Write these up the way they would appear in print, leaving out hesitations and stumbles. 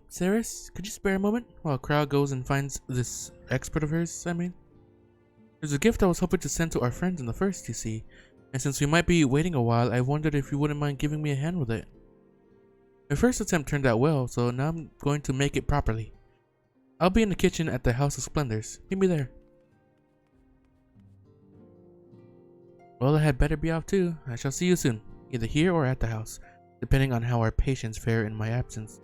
Saris, could you spare a moment while Crow goes and finds this expert of hers, I mean? There's a gift I was hoping to send to our friends in the first, you see. And since we might be waiting a while, I wondered if you wouldn't mind giving me a hand with it. My first attempt turned out well, so now I'm going to make it properly. I'll be in the kitchen at the House of Splendors. Meet me there. Well, I had better be off too. I shall see you soon, either here or at the house, depending on how our patients fare in my absence.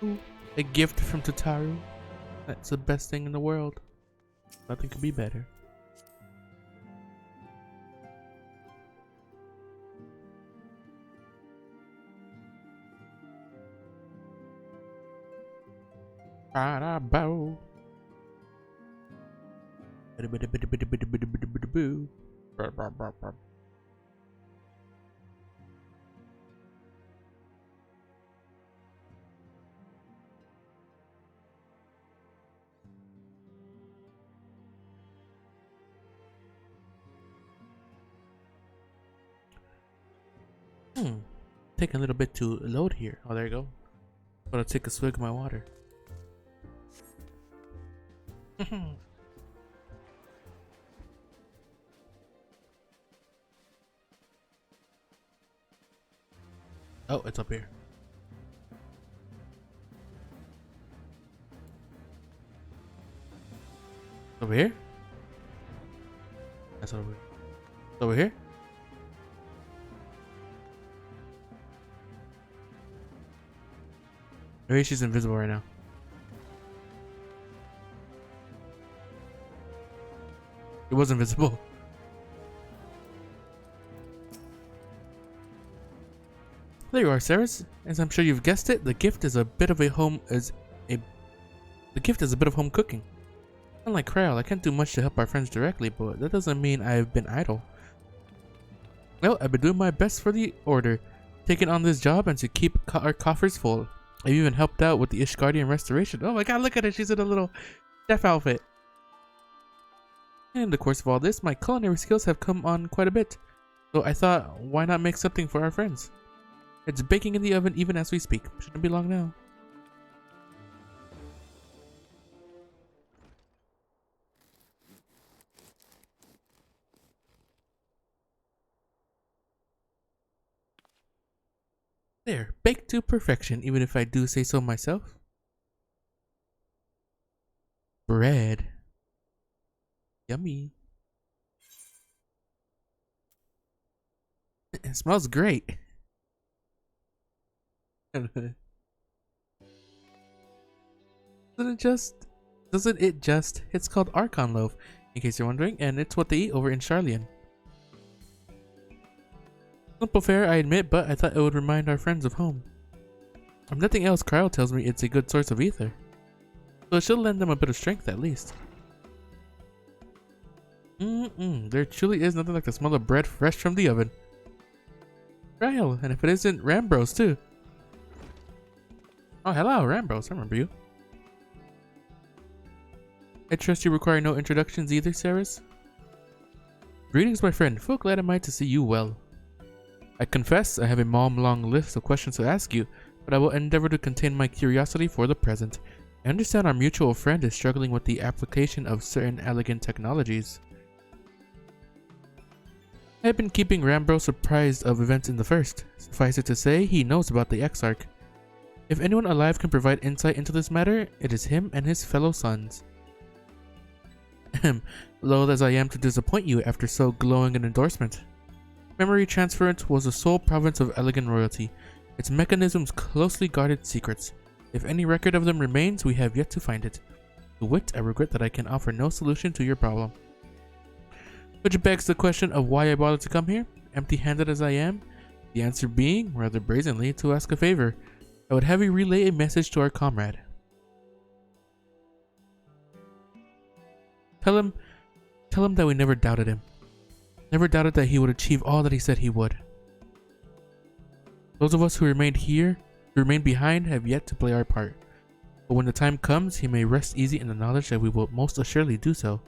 Ooh, a gift from Tataru. That's the best thing in the world. Nothing could be better. Bow. Taking a little bit to load here. Oh, there you go. But I'll take a swig of my water. Oh, it's up here. Over here? That's over here. Over here? Maybe she's invisible right now. It was invisible. There you are, Saris. As I'm sure you've guessed it, the gift is a bit of home cooking. Unlike Krail, I can't do much to help our friends directly, but that doesn't mean I've been idle. Well, I've been doing my best for the order, taking on this job and to keep our coffers full. I've even helped out with the Ishgardian restoration. Oh my god, look at her, she's in a little chef outfit. And in the course of all this, my culinary skills have come on quite a bit. So I thought, why not make something for our friends? It's baking in the oven even as we speak. Shouldn't be long now. There, baked to perfection, even if I do say so myself. Bread. Yummy. It smells great. Doesn't it just? It's called Archon loaf, in case you're wondering, and it's what they eat over in Charlian. Simple fare, I admit, but I thought it would remind our friends of home. If nothing else, Cryo tells me it's a good source of ether. So it should lend them a bit of strength at least. There truly is nothing like the smell of bread fresh from the oven. Cryo, and if it isn't, Rambros too. Oh, hello, Rambros, I remember you. I trust you require no introductions either, Saris? Greetings, my friend. Full glad am I to see you well. I confess I have a long list of questions to ask you, but I will endeavor to contain my curiosity for the present. I understand our mutual friend is struggling with the application of certain elegant technologies. I have been keeping Rambros apprised of events in the first. Suffice it to say, he knows about the XIV. If anyone alive can provide insight into this matter, it is him and his fellow sons. Loath as I am to disappoint you after so glowing an endorsement. Memory transference was the sole province of Elegant royalty, its mechanisms closely guarded secrets. If any record of them remains, we have yet to find it. To wit, I regret that I can offer no solution to your problem. Which begs the question of why I bothered to come here, empty-handed as I am, the answer being, rather brazenly, to ask a favor. I would have you relay a message to our comrade. Tell him that we never doubted him. Never doubted that he would achieve all that he said he would. Those of us who remained behind, have yet to play our part. But when the time comes, he may rest easy in the knowledge that we will most assuredly do so.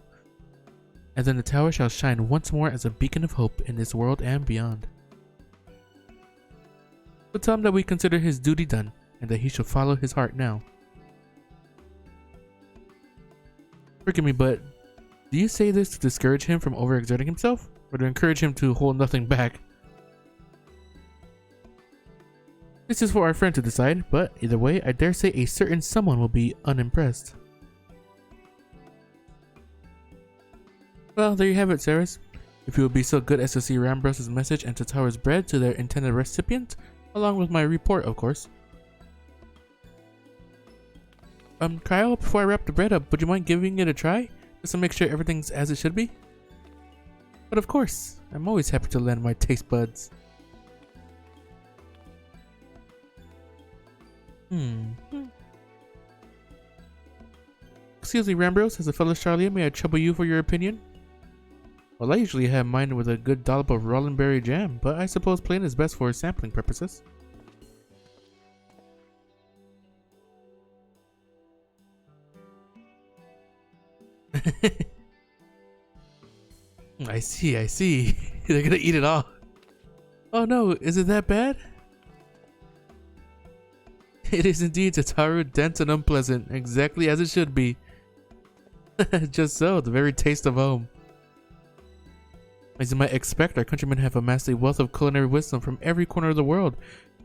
And then the tower shall shine once more as a beacon of hope in this world and beyond. So tell him that we consider his duty done, and that he should follow his heart now. Forgive me, but do you say this to discourage him from overexerting himself, or to encourage him to hold nothing back? This is for our friend to decide, but either way, I dare say a certain someone will be unimpressed. Well, there you have it, Ceres. If you would be so good as to see Rambros's message and Tataru's bread to their intended recipient, along with my report, of course. Kyle, before I wrap the bread up, would you mind giving it a try? Just to make sure everything's as it should be? But of course, I'm always happy to lend my taste buds. Excuse me, Rambros, as a fellow Charlian, may I trouble you for your opinion? Well, I usually have mine with a good dollop of Rollenberry jam, but I suppose plain is best for sampling purposes. I see. They're gonna eat it all. Oh no, is it that bad? It is indeed, Tataru, dense and unpleasant, exactly as it should be. Just so, the very taste of home. As you might expect, our countrymen have amassed a wealth of culinary wisdom from every corner of the world,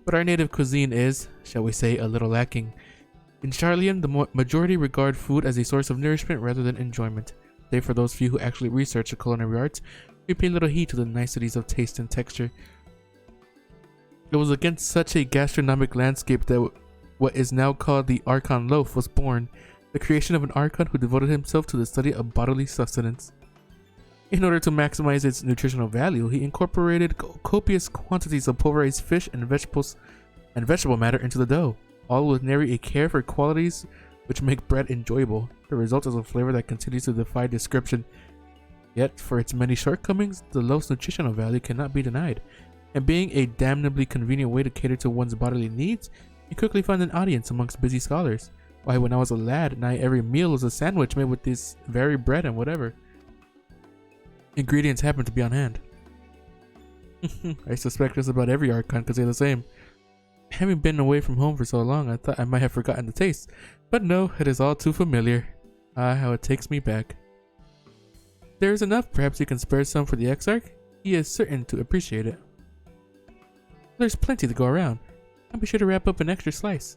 but our native cuisine is, shall we say, a little lacking. In Charlian, the majority regard food as a source of nourishment rather than enjoyment. Save for those few who actually research the culinary arts, we pay little heed to the niceties of taste and texture. It was against such a gastronomic landscape that what is now called the Archon Loaf was born, the creation of an Archon who devoted himself to the study of bodily sustenance. In order to maximize its nutritional value, he incorporated copious quantities of pulverized fish and vegetable matter into the dough, all with nary a care for qualities which make bread enjoyable. The result is a flavor that continues to defy description. Yet, for its many shortcomings, the loaf's nutritional value cannot be denied, and being a damnably convenient way to cater to one's bodily needs, you quickly find an audience amongst busy scholars. Why, when I was a lad, nigh every meal was a sandwich made with this very bread and whatever ingredients happen to be on hand. I suspect just about every Archon could say the same. Having been away from home for so long, I thought I might have forgotten the taste, but no, it is all too familiar. Ah, how it takes me back. There is enough, perhaps you can spare some for the Exarch? He is certain to appreciate it. There's plenty to go around. I'll be sure to wrap up an extra slice.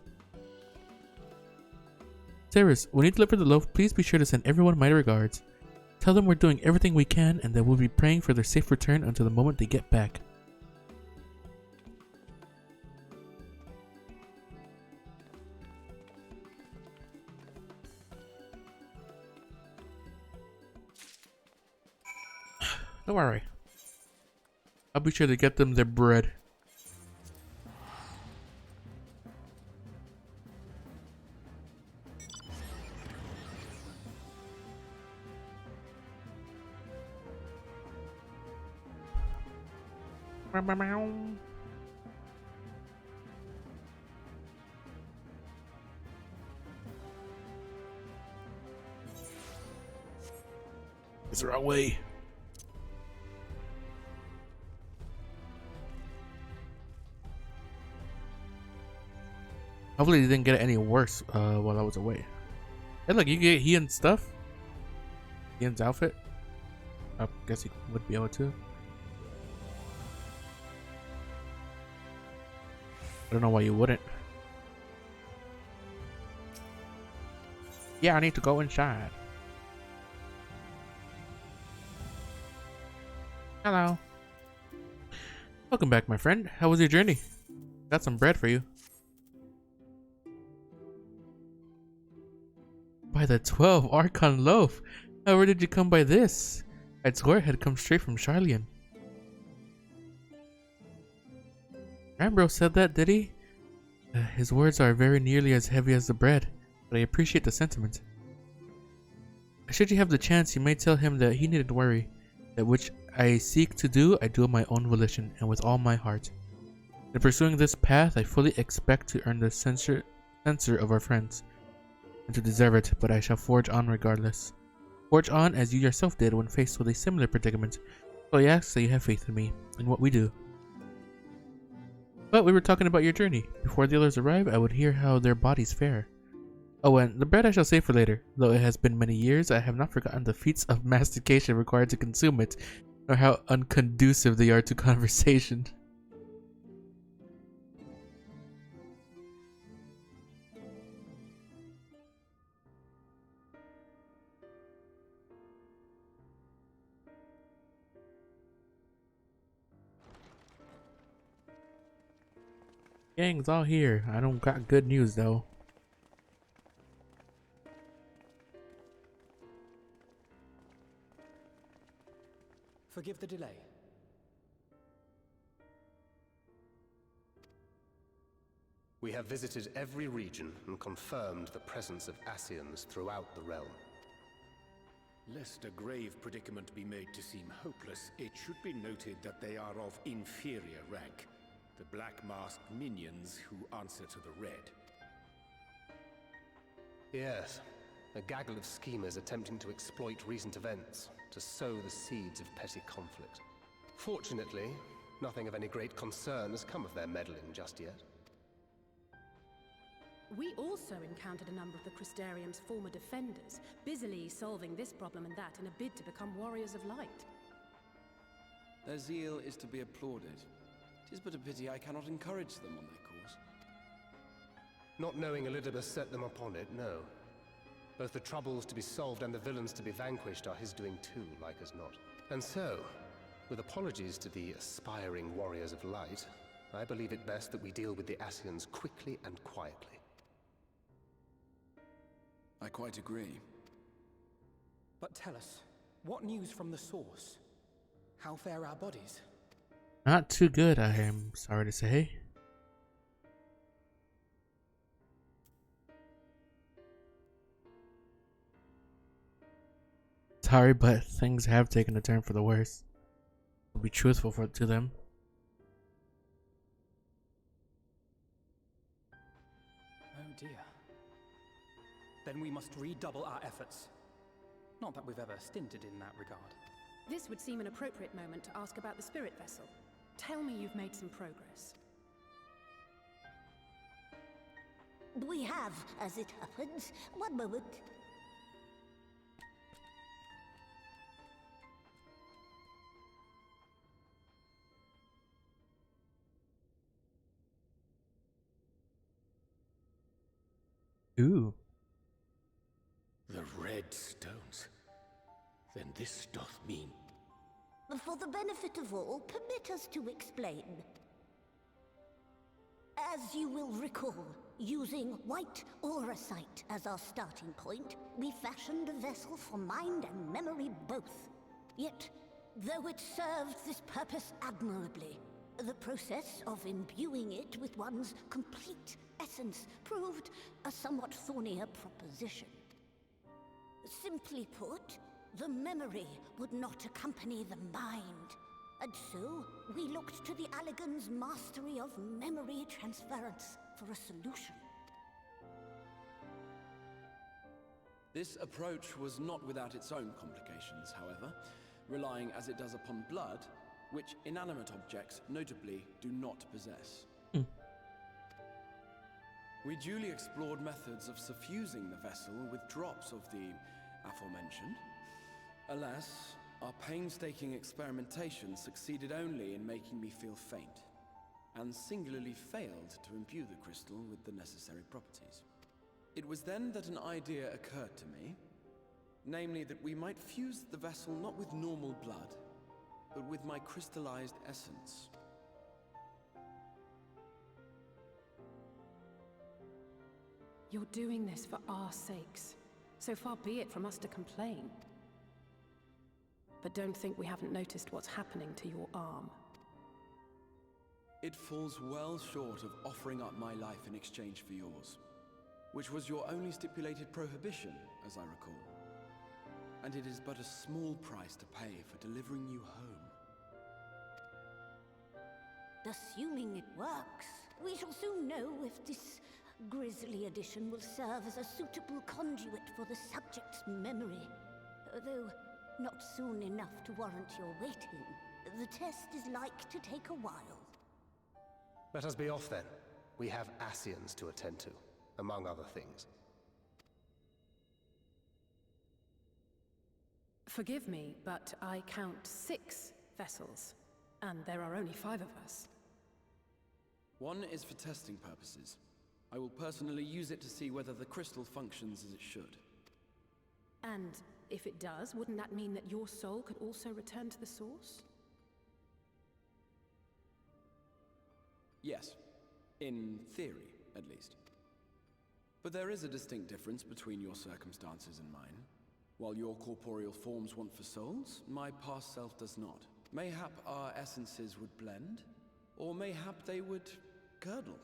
Ceres, when you deliver the loaf, please be sure to send everyone my regards. Tell them we're doing everything we can and that we'll be praying for their safe return until the moment they get back. Don't worry. I'll be sure to get them their bread. It's the wrong way. Hopefully they didn't get it any worse while I was away. Hey look, you get Ian's stuff? Ian's outfit? I guess he would be able to. I don't know why you wouldn't. Yeah, I need to go inside. Hello. Welcome back, my friend. How was your journey? Got some bread for you. By the 12 Archon loaf! Where did you come by this? I'd swear it had come straight from Charlian. Ambrose said that, did he? His words are very nearly as heavy as the bread, but I appreciate the sentiment. Should you have the chance, you may tell him that he needn't worry. That which I seek to do, I do of my own volition, and with all my heart. In pursuing this path, I fully expect to earn the censure of our friends, and to deserve it, but I shall forge on regardless. Forge on as you yourself did when faced with a similar predicament, so I ask that you have faith in me, in what we do. But we were talking about your journey. Before the others arrive, I would hear how their bodies fare. Oh, and the bread I shall save for later. Though it has been many years, I have not forgotten the feats of mastication required to consume it, nor how unconducive they are to conversation. Gang's all here. I don't got good news though. Forgive the delay. We have visited every region and confirmed the presence of Ascians throughout the realm. Lest a grave predicament be made to seem hopeless, it should be noted that they are of inferior rank. The black-masked minions who answer to the red. Yes, a gaggle of schemers attempting to exploit recent events to sow the seeds of petty conflict. Fortunately, nothing of any great concern has come of their meddling just yet. We also encountered a number of the Crystarium's former defenders, busily solving this problem and that in a bid to become warriors of light. Their zeal is to be applauded. 'Tis but a pity I cannot encourage them on their cause. Not knowing Elidibus set them upon it, no. Both the troubles to be solved and the villains to be vanquished are his doing too, like as not. And so, with apologies to the aspiring warriors of light, I believe it best that we deal with the Ascians quickly and quietly. I quite agree. But tell us, what news from the source? How fare our bodies? Not too good, I am sorry to say. Sorry, but things have taken a turn for the worse. I'll be truthful to them. Oh dear. Then we must redouble our efforts. Not that we've ever stinted in that regard. This would seem an appropriate moment to ask about the spirit vessel. Tell me you've made some progress. We have, as it happens. One moment. Ooh. The red stones. Then this doth mean... For the benefit of all, permit us to explain. As you will recall, using white auracite as our starting point, we fashioned a vessel for mind and memory both. Yet, though it served this purpose admirably, the process of imbuing it with one's complete essence proved a somewhat thornier proposition. Simply put, the memory would not accompany the mind. And so, we looked to the Allegan's mastery of memory transference for a solution. This approach was not without its own complications, however, relying as it does upon blood, which inanimate objects, notably, do not possess. We duly explored methods of suffusing the vessel with drops of the aforementioned. Alas, our painstaking experimentation succeeded only in making me feel faint, and singularly failed to imbue the crystal with the necessary properties. It was then that an idea occurred to me, namely that we might fuse the vessel not with normal blood, but with my crystallized essence. You're doing this for our sakes. So far be it from us to complain. But don't think we haven't noticed what's happening to your arm. It falls well short of offering up my life in exchange for yours, which was your only stipulated prohibition, as I recall. And it is but a small price to pay for delivering you home. Assuming it works, we shall soon know if this grisly addition will serve as a suitable conduit for the subject's memory. Though not soon enough to warrant your waiting. The test is like to take a while. Let us be off then. We have Ascians to attend to, among other things. Forgive me, but I count 6 vessels, and there are only 5 of us. One is for testing purposes. I will personally use it to see whether the crystal functions as it should. And if it does, wouldn't that mean that your soul could also return to the source? Yes. In theory, at least. But there is a distinct difference between your circumstances and mine. While your corporeal forms want for souls, my past self does not. Mayhap our essences would blend, or mayhap they would curdle.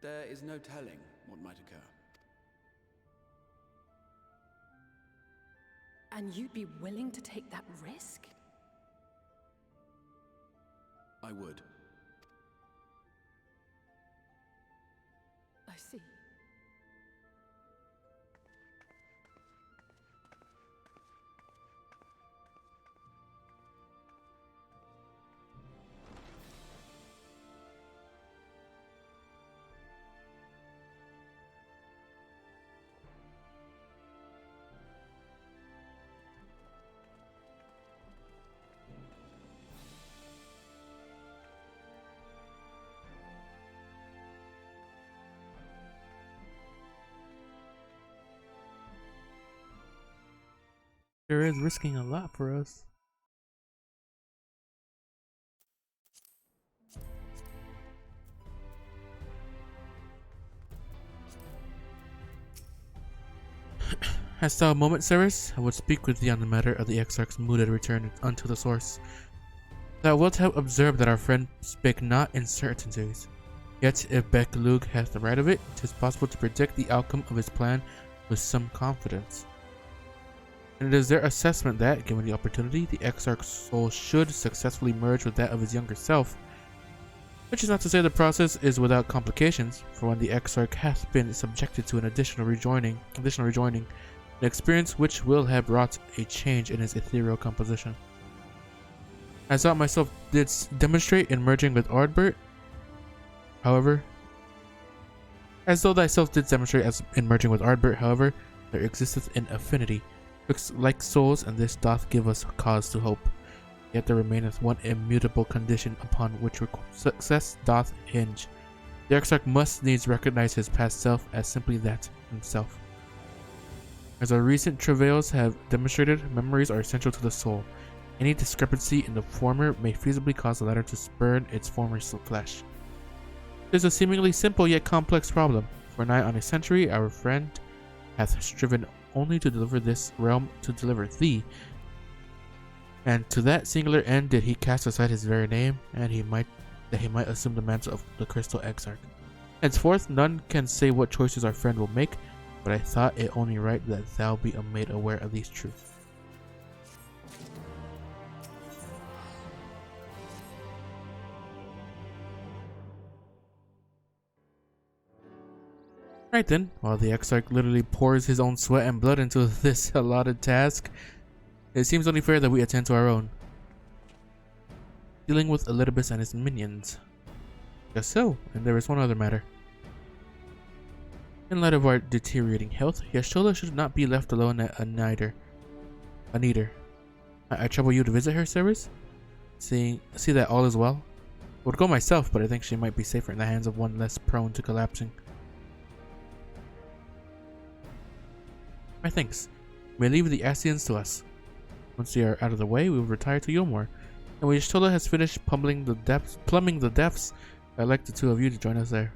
There is no telling what might occur. And you'd be willing to take that risk? I would. I see. Sure is risking a lot for us. Hast thou a moment, Ceres? I would speak with thee on the matter of the Exarch's mooted return unto the source. Thou wilt have observed that our friend spake not in certainties. Yet, if Beklug hath the right of it, 'tis possible to predict the outcome of his plan with some confidence. And it is their assessment that, given the opportunity, the Exarch's soul should successfully merge with that of his younger self. Which is not to say the process is without complications, for when the Exarch hath been subjected to an additional rejoining, an experience which will have wrought a change in his ethereal composition. I thought myself did demonstrate in merging with Ardbert, however, there existeth an affinity like souls, and this doth give us cause to hope. Yet there remaineth one immutable condition upon which success doth hinge. The Exarch must needs recognize his past self as simply that, himself. As our recent travails have demonstrated, memories are essential to the soul. Any discrepancy in the former may feasibly cause the latter to spurn its former flesh. It is a seemingly simple yet complex problem. For nigh on a century, our friend hath striven only to deliver this realm, to deliver thee, and to that singular end did he cast aside his very name, and that he might assume the mantle of the Crystal Exarch. Henceforth none can say what choices our friend will make, but I thought it only right that thou be made aware of these truths. Right then, while the Exarch literally pours his own sweat and blood into this allotted task, it seems only fair that we attend to our own. Dealing with Elidibus and his minions. Just so, and there is one other matter. In light of our deteriorating health, Yashola should not be left alone at Aniter. I trouble you to visit her, Ceres? See that all is well? I would go myself, but I think she might be safer in the hands of one less prone to collapsing. My thanks. May leave the Ascians to us. Once they are out of the way, we will retire to Yomor. And when Yashtola has finished plumbing the depths, I'd like the two of you to join us there.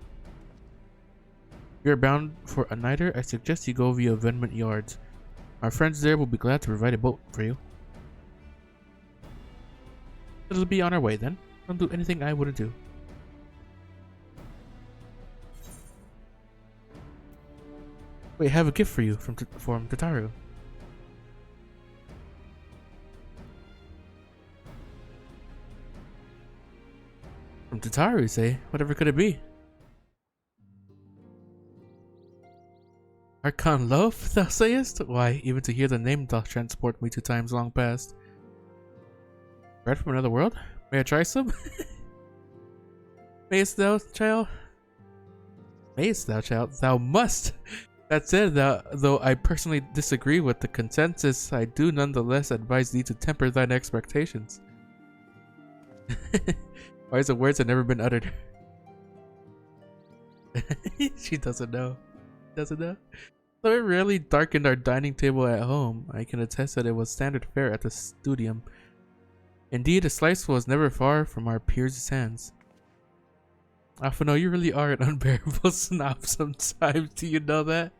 If you are bound for Aniter, I suggest you go via Venment Yards. Our friends there will be glad to provide a boat for you. It'll be on our way then. Don't do anything I wouldn't do. Wait, I have a gift for you from Tataru. From Tataru, say? Whatever could it be? Archon loaf, thou sayest? Why, even to hear the name doth transport me to times long past. Bread from another world? May I try some? Mayest thou, child? Mayest thou, child? Thou must! That said, though I personally disagree with the consensus, I do nonetheless advise thee to temper thine expectations. Wise of words have never been uttered. She doesn't know. Doesn't know? Though it rarely darkened our dining table at home, I can attest that it was standard fare at the studium. Indeed, a slice was never far from our peers' hands. Alphino, you really are an unbearable snob sometimes. Do you know that?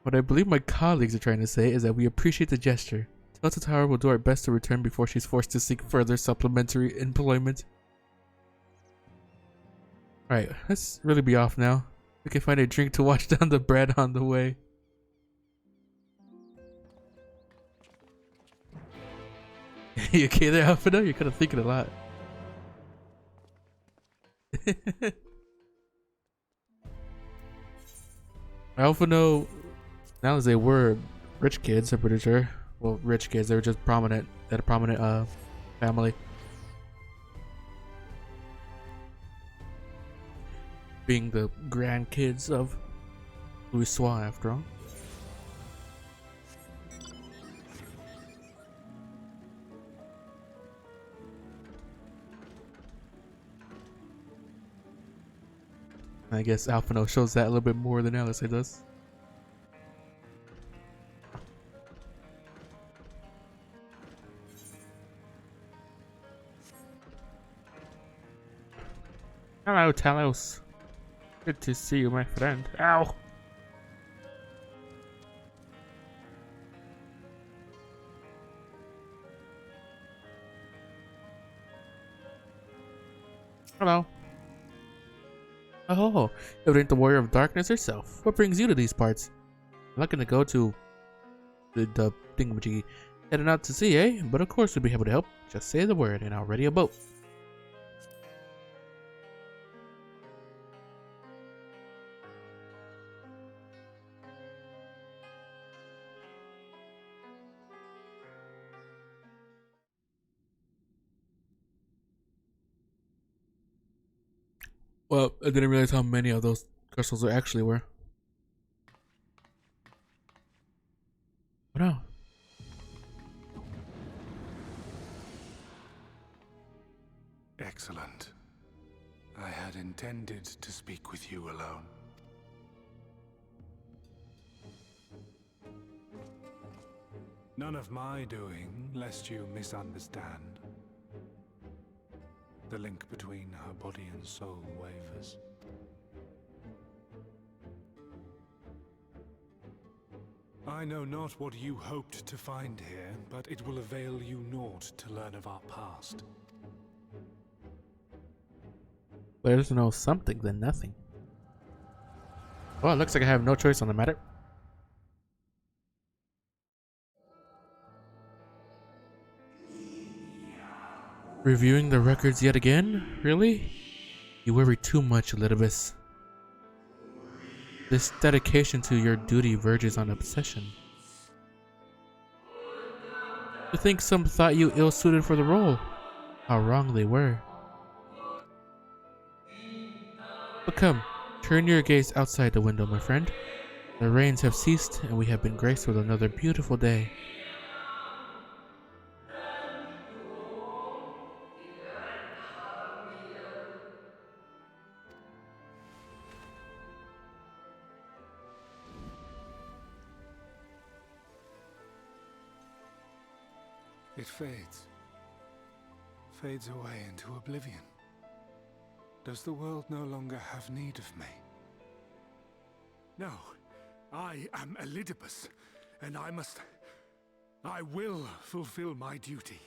What I believe my colleagues are trying to say is that we appreciate the gesture. Tell Tatara we'll do our best to return before she's forced to seek further supplementary employment. Alright, let's really be off now. We can find a drink to wash down the bread on the way. You okay there, Alphino? You're kind of thinking a lot. Alphino, now as they were rich kids, I'm pretty sure. Well, rich kids, they were just prominent. They had a prominent family. Being the grandkids of Louis Soir, after all. I guess Alphino shows that a little bit more than Alice does. Hello, Talos. Good to see you, my friend. Ow! Hello. Oh, it ain't the warrior of darkness herself. What brings you to these parts? I'm not gonna go to the thingamajiggy. Heading out to sea, eh? But of course we'll be able to help. Just say the word and I'll ready a boat. Well, I didn't realize how many of those crystals there actually were. Oh no. Excellent. I had intended to speak with you alone. None of my doing, lest you misunderstand. The link between her body and soul wavers. I know not what you hoped to find here, but it will avail you naught to learn of our past. Better to know something than nothing. Well, it looks like I have no choice on the matter. Reviewing the records yet again? Really? You worry too much, Elidibus. This dedication to your duty verges on obsession. To think some thought you ill-suited for the role. How wrong they were. But come, turn your gaze outside the window, my friend. The rains have ceased, and we have been graced with another beautiful day. It fades. Fades away into oblivion. Does the world no longer have need of me? No. I am Elidibus, and I will fulfill my duty.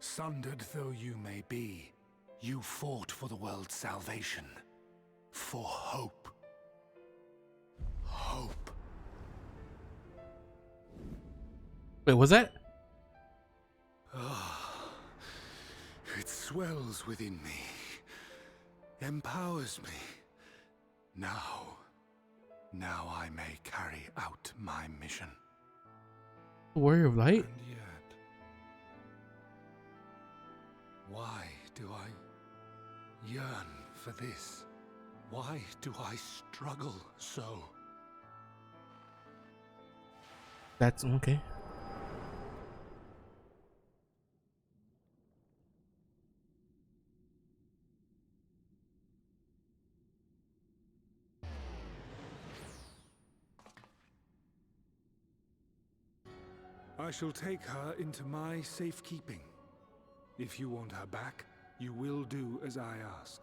Sundered though you may be, you fought for the world's salvation. For hope. Hope. Wait, was that? It swells within me, empowers me, Now I may carry out my mission. Warrior of Light? And yet, why do I yearn for this? Why do I struggle so? That's okay. I shall take her into my safekeeping. If you want her back, you will do as I ask.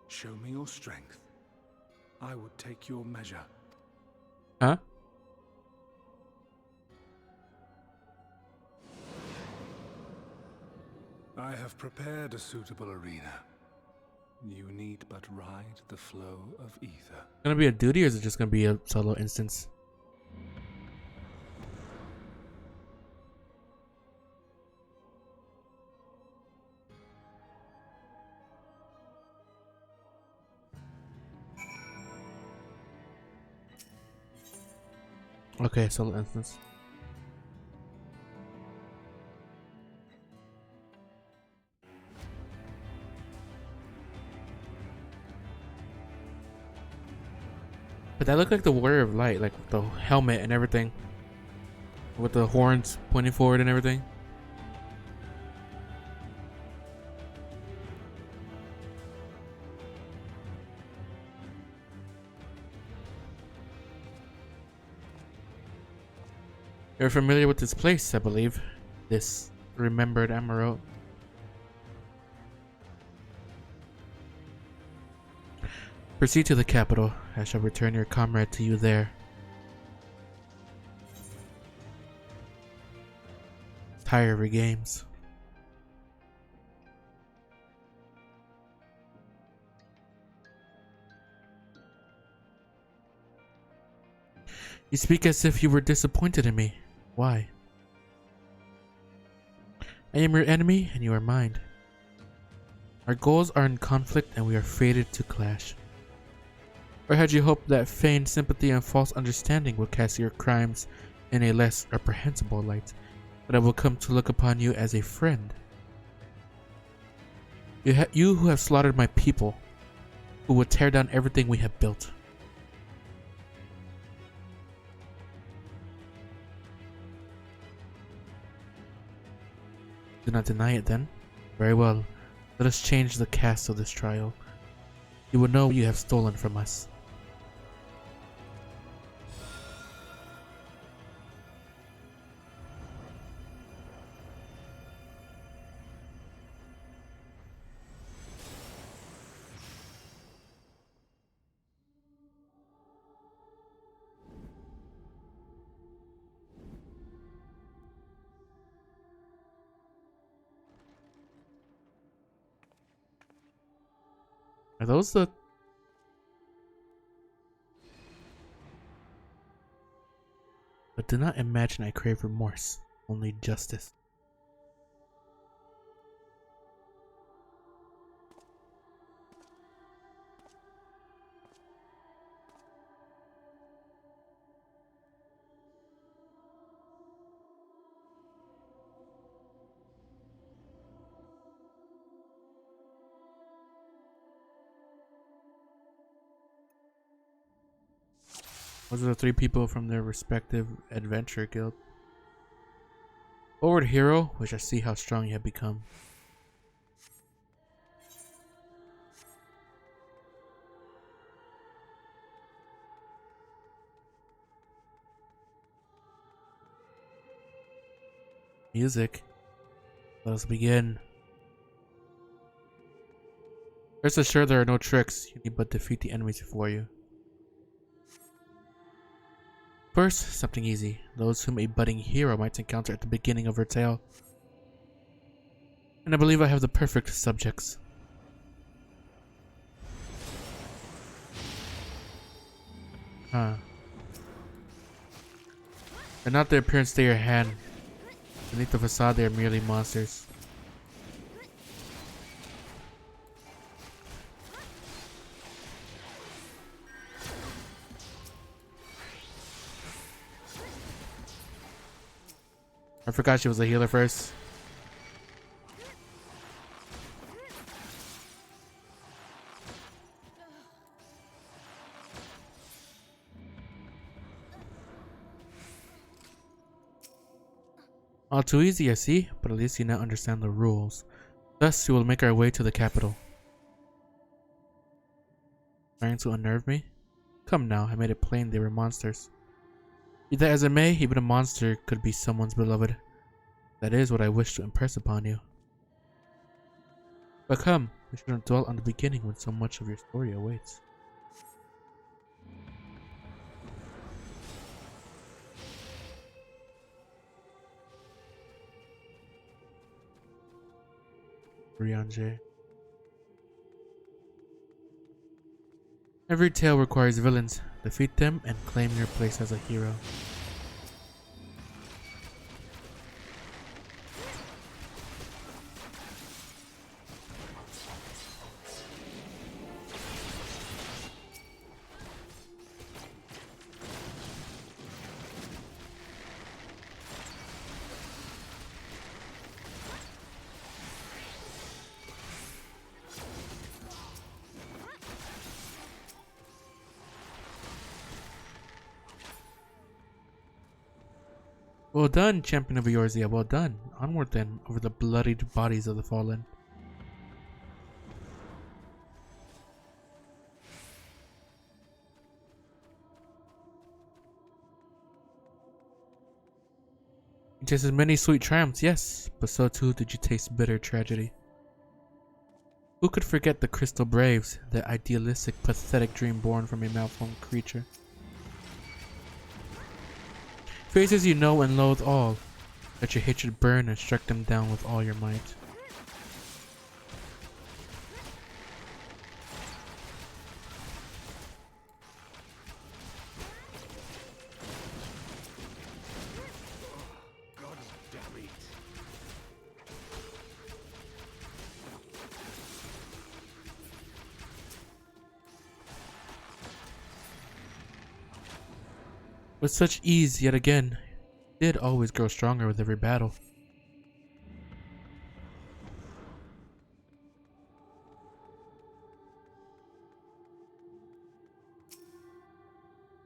Show me your strength. I would take your measure. Huh? I have prepared a suitable arena. You need but ride the flow of ether. Gonna be a duty, or is it just gonna be a solo instance? Okay, solo instance. But that looked like the Warrior of Light, like the helmet and everything. With the horns pointing forward and everything. You're familiar with this place, I believe. This remembered emerald. Proceed to the capital. I shall return your comrade to you there. Tire regains. You speak as if you were disappointed in me. Why? I am your enemy and you are mine. Our goals are in conflict and we are fated to clash. Or had you hoped that feigned sympathy and false understanding would cast your crimes in a less reprehensible light, but I will come to look upon you as a friend? You who have slaughtered my people, who would tear down everything we have built. Do not deny it then. Very well. Let us change the cast of this trial. You will know what you have stolen from us. Are those the... But do not imagine I crave remorse, only justice. Those are the three people from their respective adventure guild. Forward, hero. We shall see how strong you have become. Music. Let us begin. Rest assured there are no tricks. You need but defeat the enemies before you. First, something easy. Those whom a budding hero might encounter at the beginning of her tale. And I believe I have the perfect subjects. Huh. They're not the appearance they are hand. Beneath the facade they are merely monsters. I forgot she was a healer first. All too easy, I see, but at least you now understand the rules. Thus, we will make our way to the capital. Trying to unnerve me? Come now, I made it plain they were monsters. Be that as it may, even a monster could be someone's beloved. That is what I wish to impress upon you. But come, we shouldn't dwell on the beginning when so much of your story awaits. Rianje. Every tale requires villains. Defeat them and claim your place as a hero. Well done, champion of Eorzea, well done. Onward then, over the bloodied bodies of the fallen. You tasted many sweet triumphs, yes, but so too did you taste bitter tragedy. Who could forget the Crystal Braves, that idealistic, pathetic dream born from a malformed creature? Faces you know and loathe all. Let your hatred burn and strike them down with all your might. God damn it. With such ease, yet again, did always grow stronger with every battle.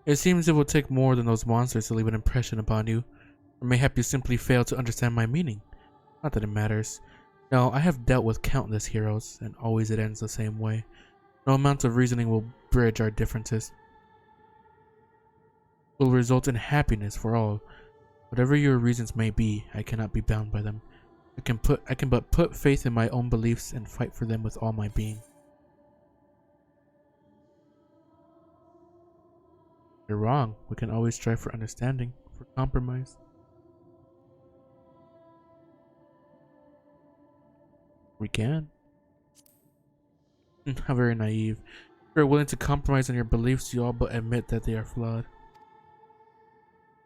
It seems it will take more than those monsters to leave an impression upon you, or mayhap you simply fail to understand my meaning. Not that it matters. No, I have dealt with countless heroes, and always it ends the same way. No amount of reasoning will bridge our differences. It will result in happiness for all. Whatever your reasons may be, I cannot be bound by them. I can but put faith in my own beliefs and fight for them with all my being. You're wrong. We can always strive for understanding, for compromise. We can. How very naive. If you're willing to compromise on your beliefs, you all but admit that they are flawed.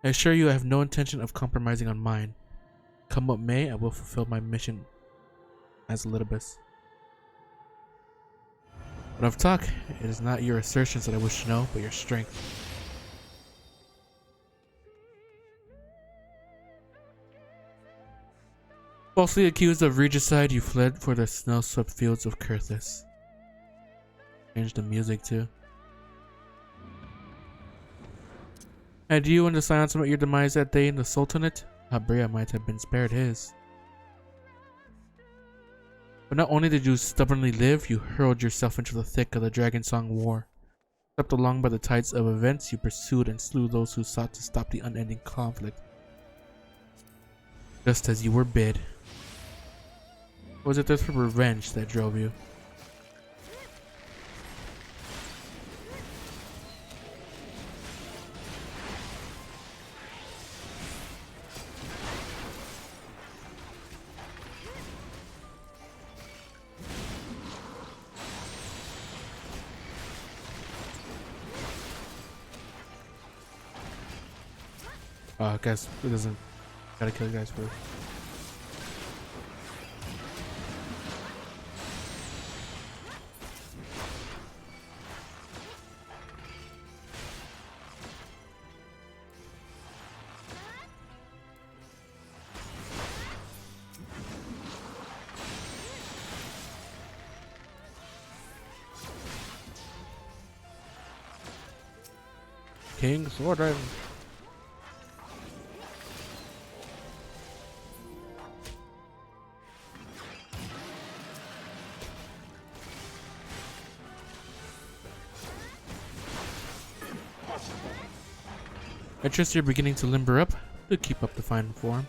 I assure you I have no intention of compromising on mine. Come what may, I will fulfill my mission as Elidibus. Enough talk. It is not your assertions that I wish to know, but your strength. Falsely accused of regicide, you fled for the snow-swept fields of Kurthis. Change the music too. Had you and the Silence met your demise that day in the Sultanate, Habrea might have been spared his. But not only did you stubbornly live, you hurled yourself into the thick of the Dragon Song War. Swept along by the tides of events, you pursued and slew those who sought to stop the unending conflict. Just as you were bid. Or was it thirst for revenge that drove you? I guess it doesn't. Gotta kill you guys first. King's order. I trust you're beginning to limber up. Do keep up the fine form.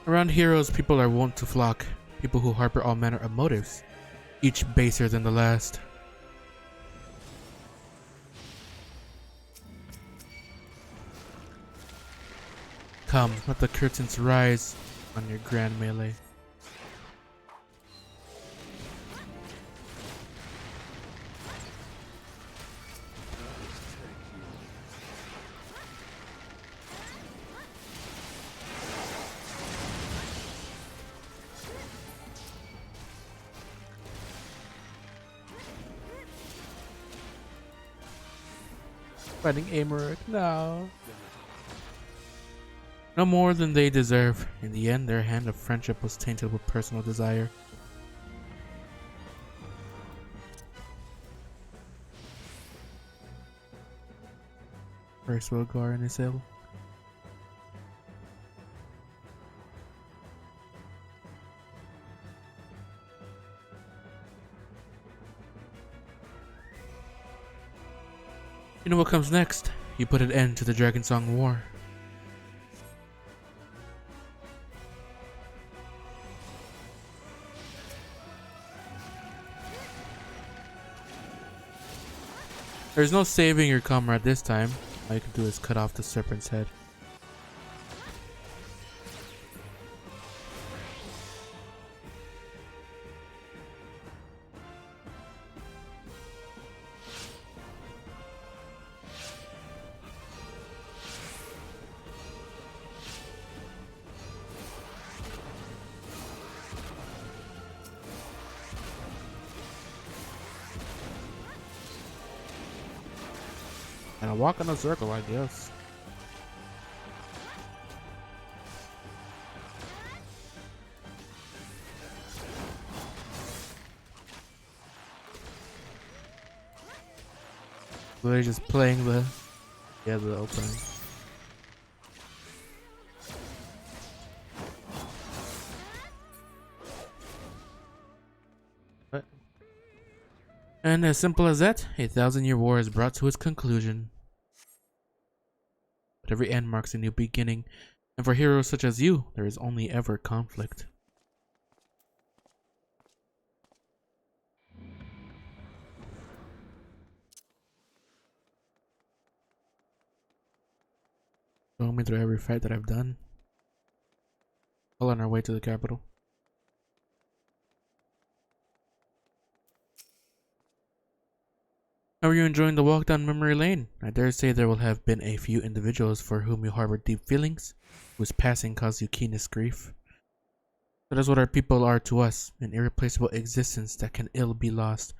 Around heroes, people are wont to flock. People who harbor all manner of motives, each baser than the last. Come, let the curtains rise on your grand melee. Fighting Amorok now. No more than they deserve. In the end, their hand of friendship was tainted with personal desire. First Wilgar in his hill. You know what comes next? You put an end to the Dragonsong War. There's no saving your comrade this time. All you can do is cut off the serpent's head. And I walk in a circle, I guess. So they're just playing the opening. What? And as simple as that, a 1,000-year war is brought to its conclusion. But every end marks a new beginning, and for heroes such as you, there is only ever conflict. Going me through every fight that I've done. All on our way to the capital. How are you enjoying the walk down memory lane? I dare say there will have been a few individuals for whom you harbor deep feelings, whose passing caused you keenest grief. That is what our people are to us, an irreplaceable existence that can ill be lost.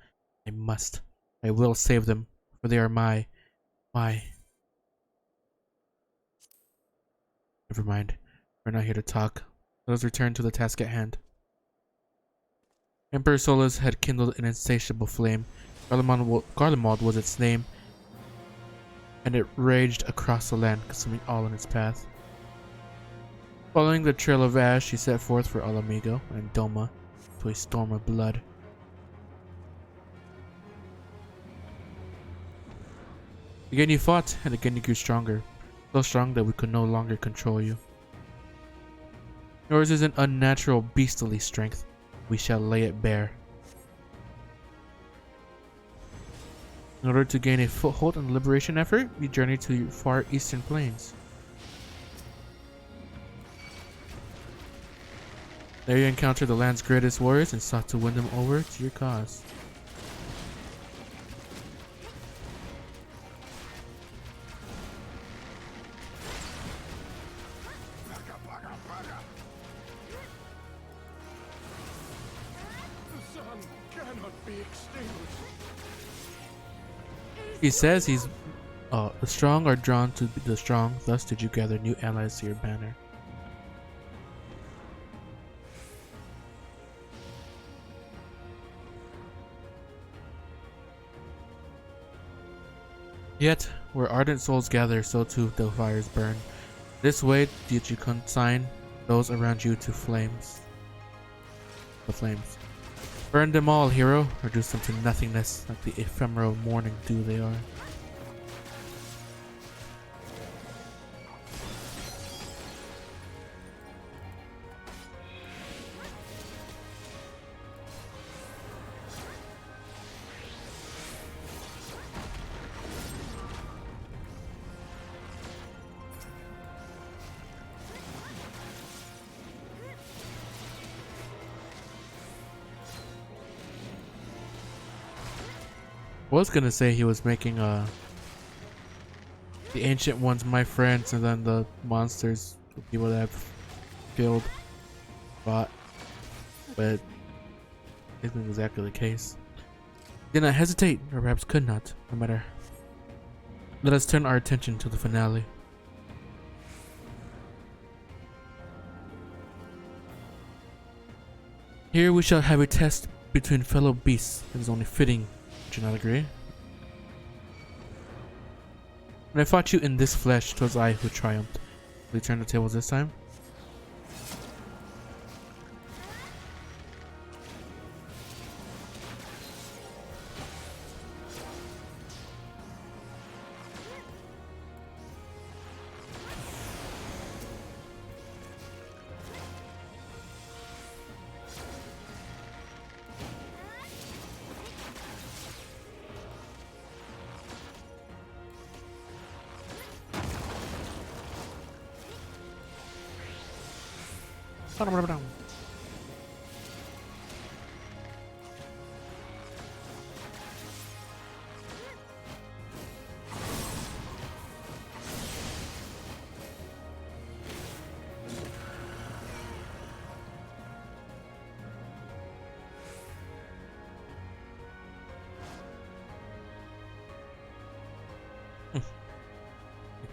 I will save them, for they are my... Never mind, we're not here to talk. Let us return to the task at hand. Emperor Solus had kindled an insatiable flame. Garlemald was its name, and it raged across the land, consuming all in its path. Following the trail of ash, he set forth for Alamigo and Doma to a storm of blood. Again you fought, and again you grew stronger, so strong that we could no longer control you. Yours is an unnatural, beastly strength. We shall lay it bare. In order to gain a foothold in the liberation effort, we journeyed to far eastern plains. There you encountered the land's greatest warriors and sought to win them over to your cause. sun cannot be extinguished. He says he's the strong are drawn to the strong, thus did you gather new allies to your banner. Yet, where ardent souls gather, so too the fires burn. This way did you consign those around you to flames. The flames. Burn them all, hero. Reduce them to nothingness, like the ephemeral morning dew they are. I was gonna say he was making the ancient ones my friends and then the monsters the people that I've killed fought, but it isn't exactly the case. Did not hesitate, or perhaps could not, no matter. Let us turn our attention to the finale. Here we shall have a test between fellow beasts. It is only fitting. Do you not agree? When I fought you in this flesh, 'twas I who triumphed. Will you turn the tables this time?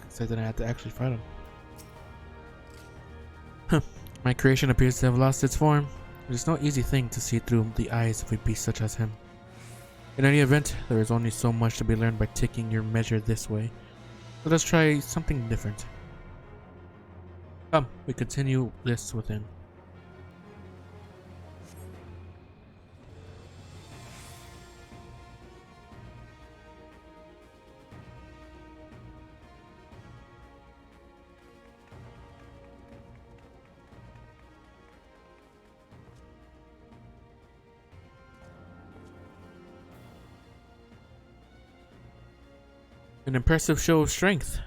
Said that I had to actually fight him. My creation appears to have lost its form. It is no easy thing to see through the eyes of a beast such as him. In any event, there is only so much to be learned by taking your measure this way. Let us try something different. Come, we continue this within. An impressive show of strength,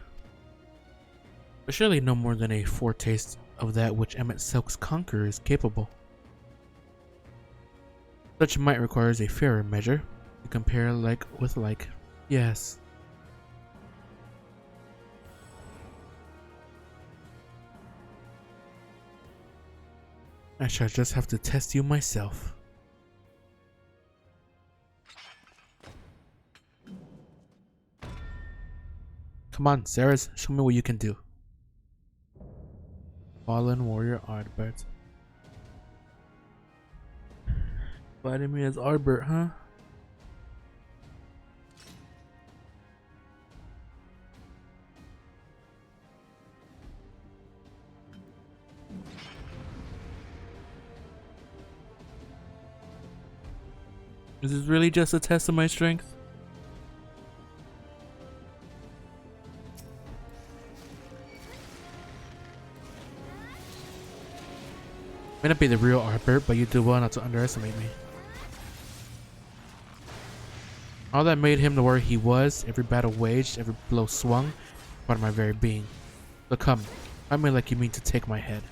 but surely no more than a foretaste of that which Emmett Silk's conqueror is capable. Such might requires a fairer measure, to compare like with like. Yes. I shall just have to test you myself. Come on, Ceres, show me what you can do. Fallen warrior Ardbert. Fighting me as Ardbert, huh? Is this really just a test of my strength? May not be the real Ardbert, but you do well not to underestimate me. All that made him the warrior he was, every battle waged, every blow swung, part of my very being. So come, fight me like you mean to take my head.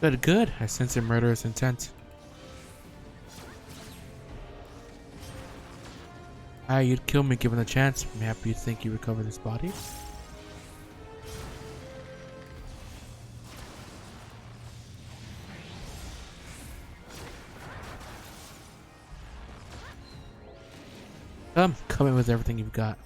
Good, good. I sense your murderous intent. Ah, you'd kill me given the chance. Maybe you think you recovered his body? Come in with everything you've got.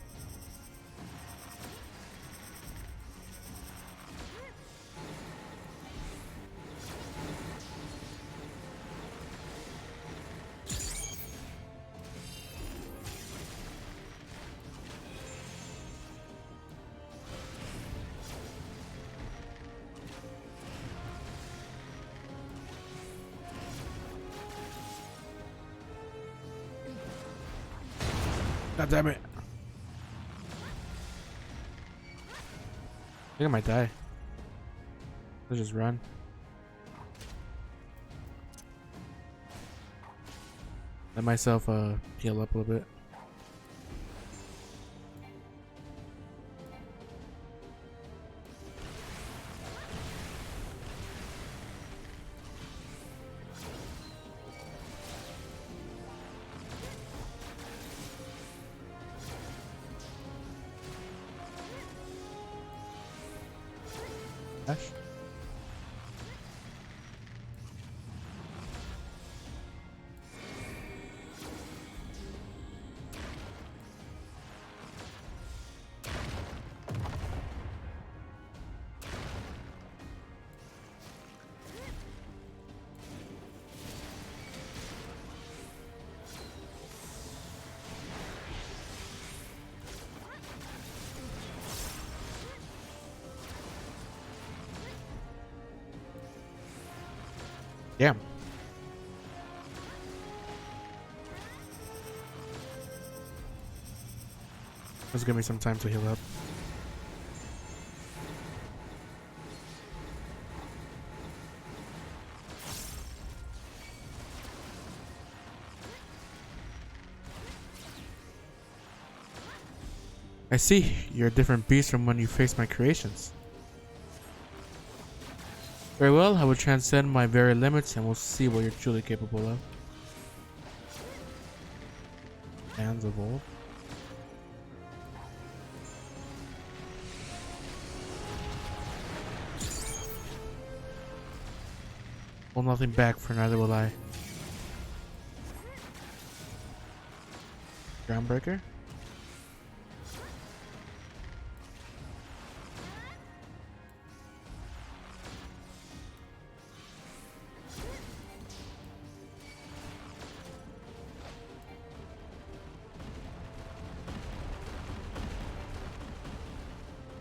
God damn it. I think I might die. Let's just run. Let myself heal up a little bit. Gosh. Damn. Let's give me some time to heal up. I see. You're a different beast from when you faced my creations. Very well, I will transcend my very limits and we'll see what you're truly capable of. Hands of old. Hold nothing back, for neither will I. Groundbreaker?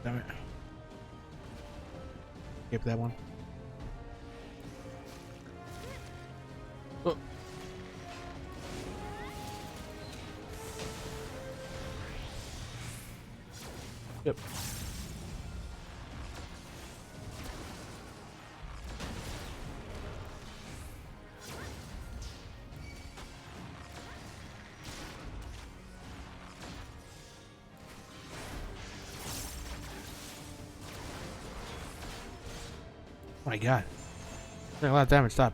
Damn it. Skip that one. Oh. Yep. Oh my god. Doing a lot of damage, stop.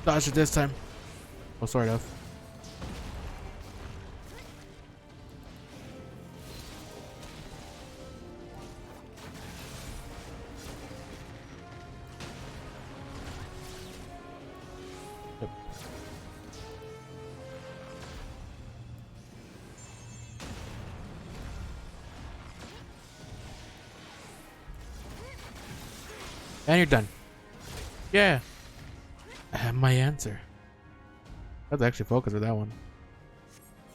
Dodged it this time. Well, sort of. Yep. And you're done. Yeah. I have my answer. I have to actually focus with that one.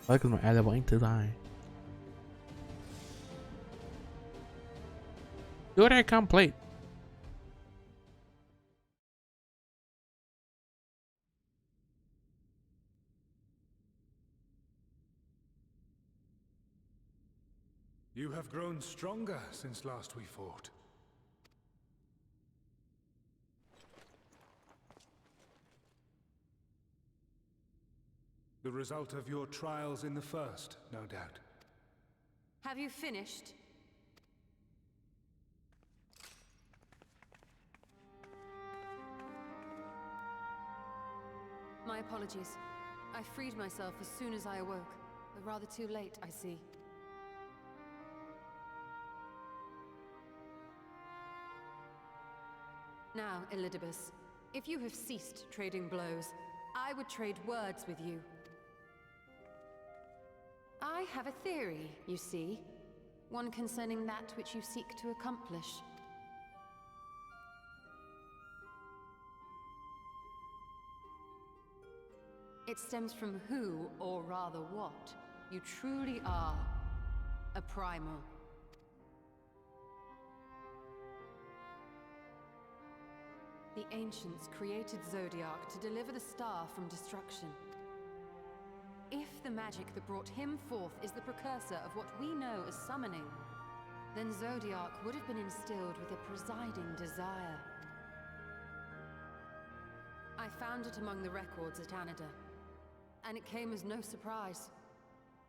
I like my eye level ain't too high. Order complete. You have grown stronger since last we fought. The result of your trials in the first, no doubt. Have you finished? My apologies. I freed myself as soon as I awoke, but rather too late, I see. Now, Elidibus, if you have ceased trading blows, I would trade words with you. I have a theory, you see. One concerning that which you seek to accomplish. It stems from who, or rather what, you truly are. A primal. The ancients created Zodiac to deliver the star from destruction. If the magic that brought him forth is the precursor of what we know as summoning, then Zodiac would have been instilled with a presiding desire. I found it among the records at Anida, and it came as no surprise.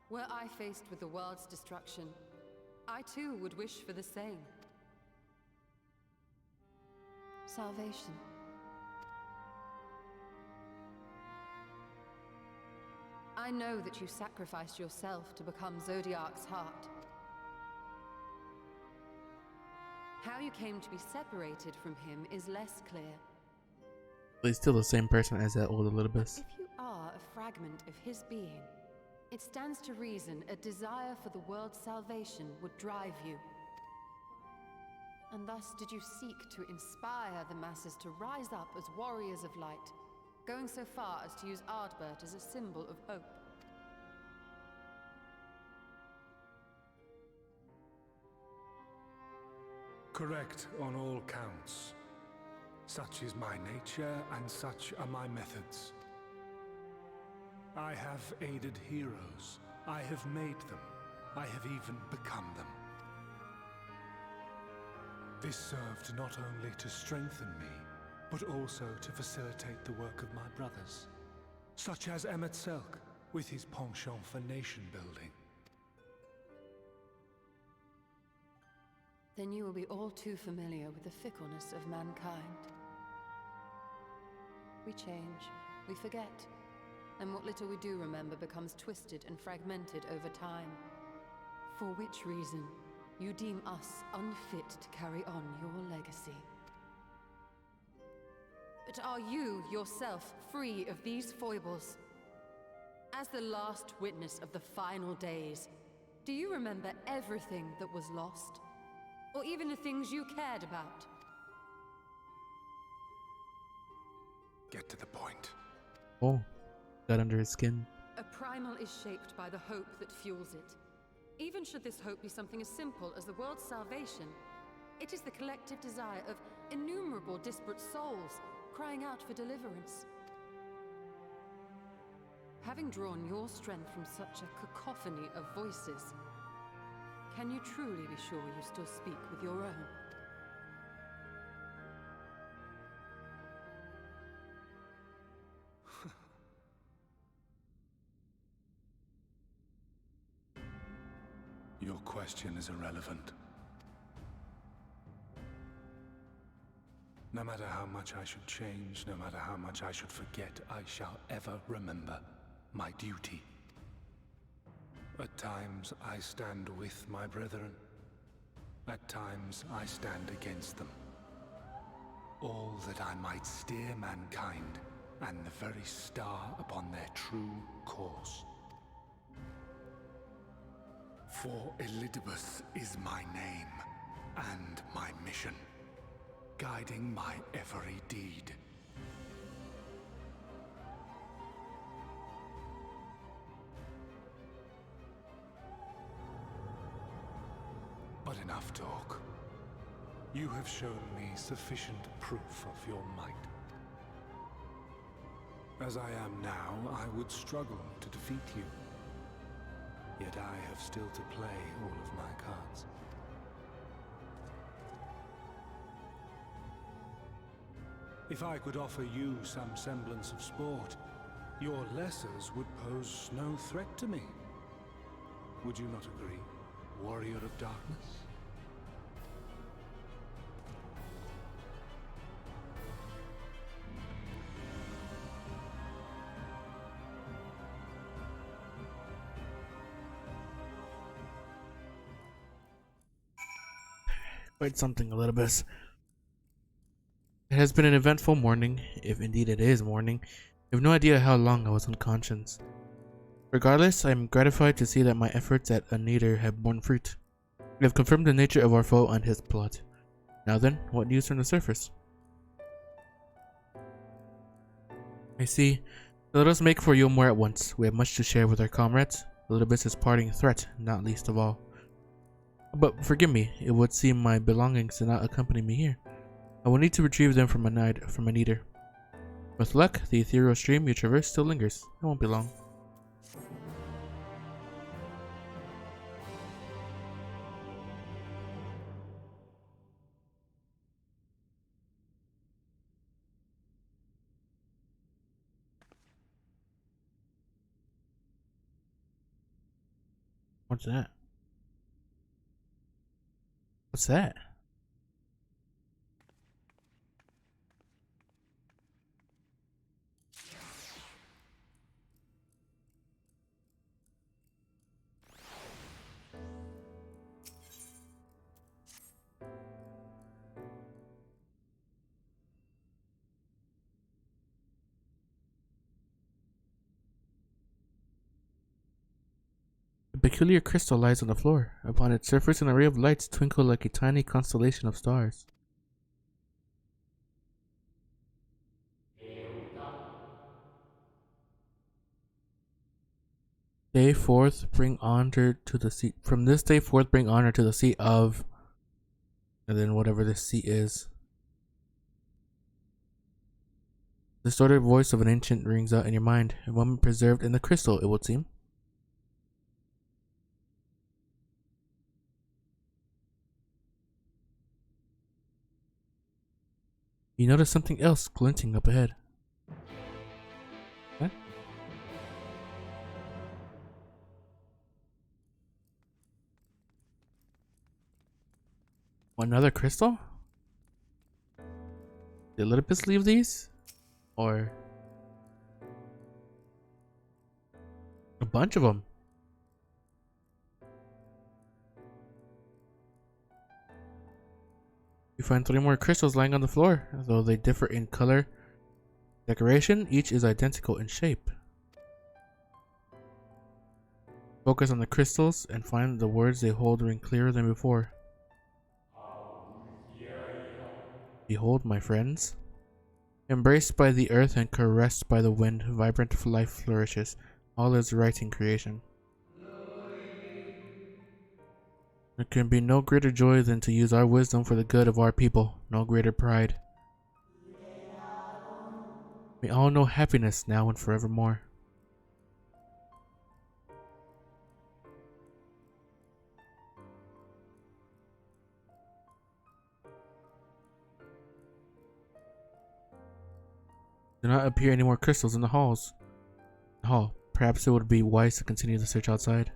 Were I faced with the world's destruction, I too would wish for the same. Salvation. I know that you sacrificed yourself to become Zodiac's heart. How you came to be separated from him is less clear. But he's still the same person as that old Elidibus. If you are a fragment of his being, it stands to reason a desire for the world's salvation would drive you. And thus did you seek to inspire the masses to rise up as warriors of light, going so far as to use Ardbert as a symbol of hope. Correct on all counts. Such is my nature, and such are my methods. I have aided heroes. I have made them. I have even become them. This served not only to strengthen me, but also to facilitate the work of my brothers, such as Emmett Selk, with his penchant for nation building. Then you will be all too familiar with the fickleness of mankind. We change, we forget, and what little we do remember becomes twisted and fragmented over time. For which reason, you deem us unfit to carry on your legacy. But are you yourself free of these foibles? As the last witness of the final days, do you remember everything that was lost? Or even the things you cared about? Get to the point. Oh, got under his skin. A primal is shaped by the hope that fuels it. Even should this hope be something as simple as the world's salvation, it is the collective desire of innumerable disparate souls crying out for deliverance. Having drawn your strength from such a cacophony of voices, can you truly be sure you still speak with your own? Your question is irrelevant. No matter how much I should change, no matter how much I should forget, I shall ever remember my duty. At times I stand with my brethren. At times I stand against them. All that I might steer mankind and the very star upon their true course. For Elidibus is my name and my mission, guiding my every deed. But enough talk. You have shown me sufficient proof of your might. As I am now, I would struggle to defeat you. Yet I have still to play all of my cards. If I could offer you some semblance of sport, your lessers would pose no threat to me. Would you not agree, warrior of darkness? Quite something, Elidibus. It has been an eventful morning, if indeed it is morning. I have no idea how long I was unconscious. Regardless, I am gratified to see that my efforts at a neater have borne fruit. We have confirmed the nature of our foe and his plot. Now then, what news from the surface? I see. Let us make for Yulmore at once. We have much to share with our comrades. Elidibus' parting threat, not least of all. But forgive me, it would seem my belongings did not accompany me here. I will need to retrieve them from an eater. With luck, the ethereal stream you traverse still lingers. It won't be long. What's that? What's that? A peculiar crystal lies on the floor. Upon its surface, an array of lights twinkle like a tiny constellation of stars. Day forth, bring honor to the seat. From this day forth, bring honor to the seat of, and then whatever this seat is. The distorted voice of an ancient rings out in your mind. A moment preserved in the crystal, it would seem. You notice something else glinting up ahead. What? Another crystal? Did Elidibus leave these? Or a bunch of them? You find 3 more crystals lying on the floor. Though they differ in color, decoration, each is identical in shape. Focus on the crystals and find the words they hold ring clearer than before. Behold, my friends. Embraced by the earth and caressed by the wind, vibrant life flourishes. All is right in creation. There can be no greater joy than to use our wisdom for the good of our people. No greater pride. May all know happiness now and forevermore. Do not appear any more crystals in the halls. Perhaps it would be wise to continue the search outside.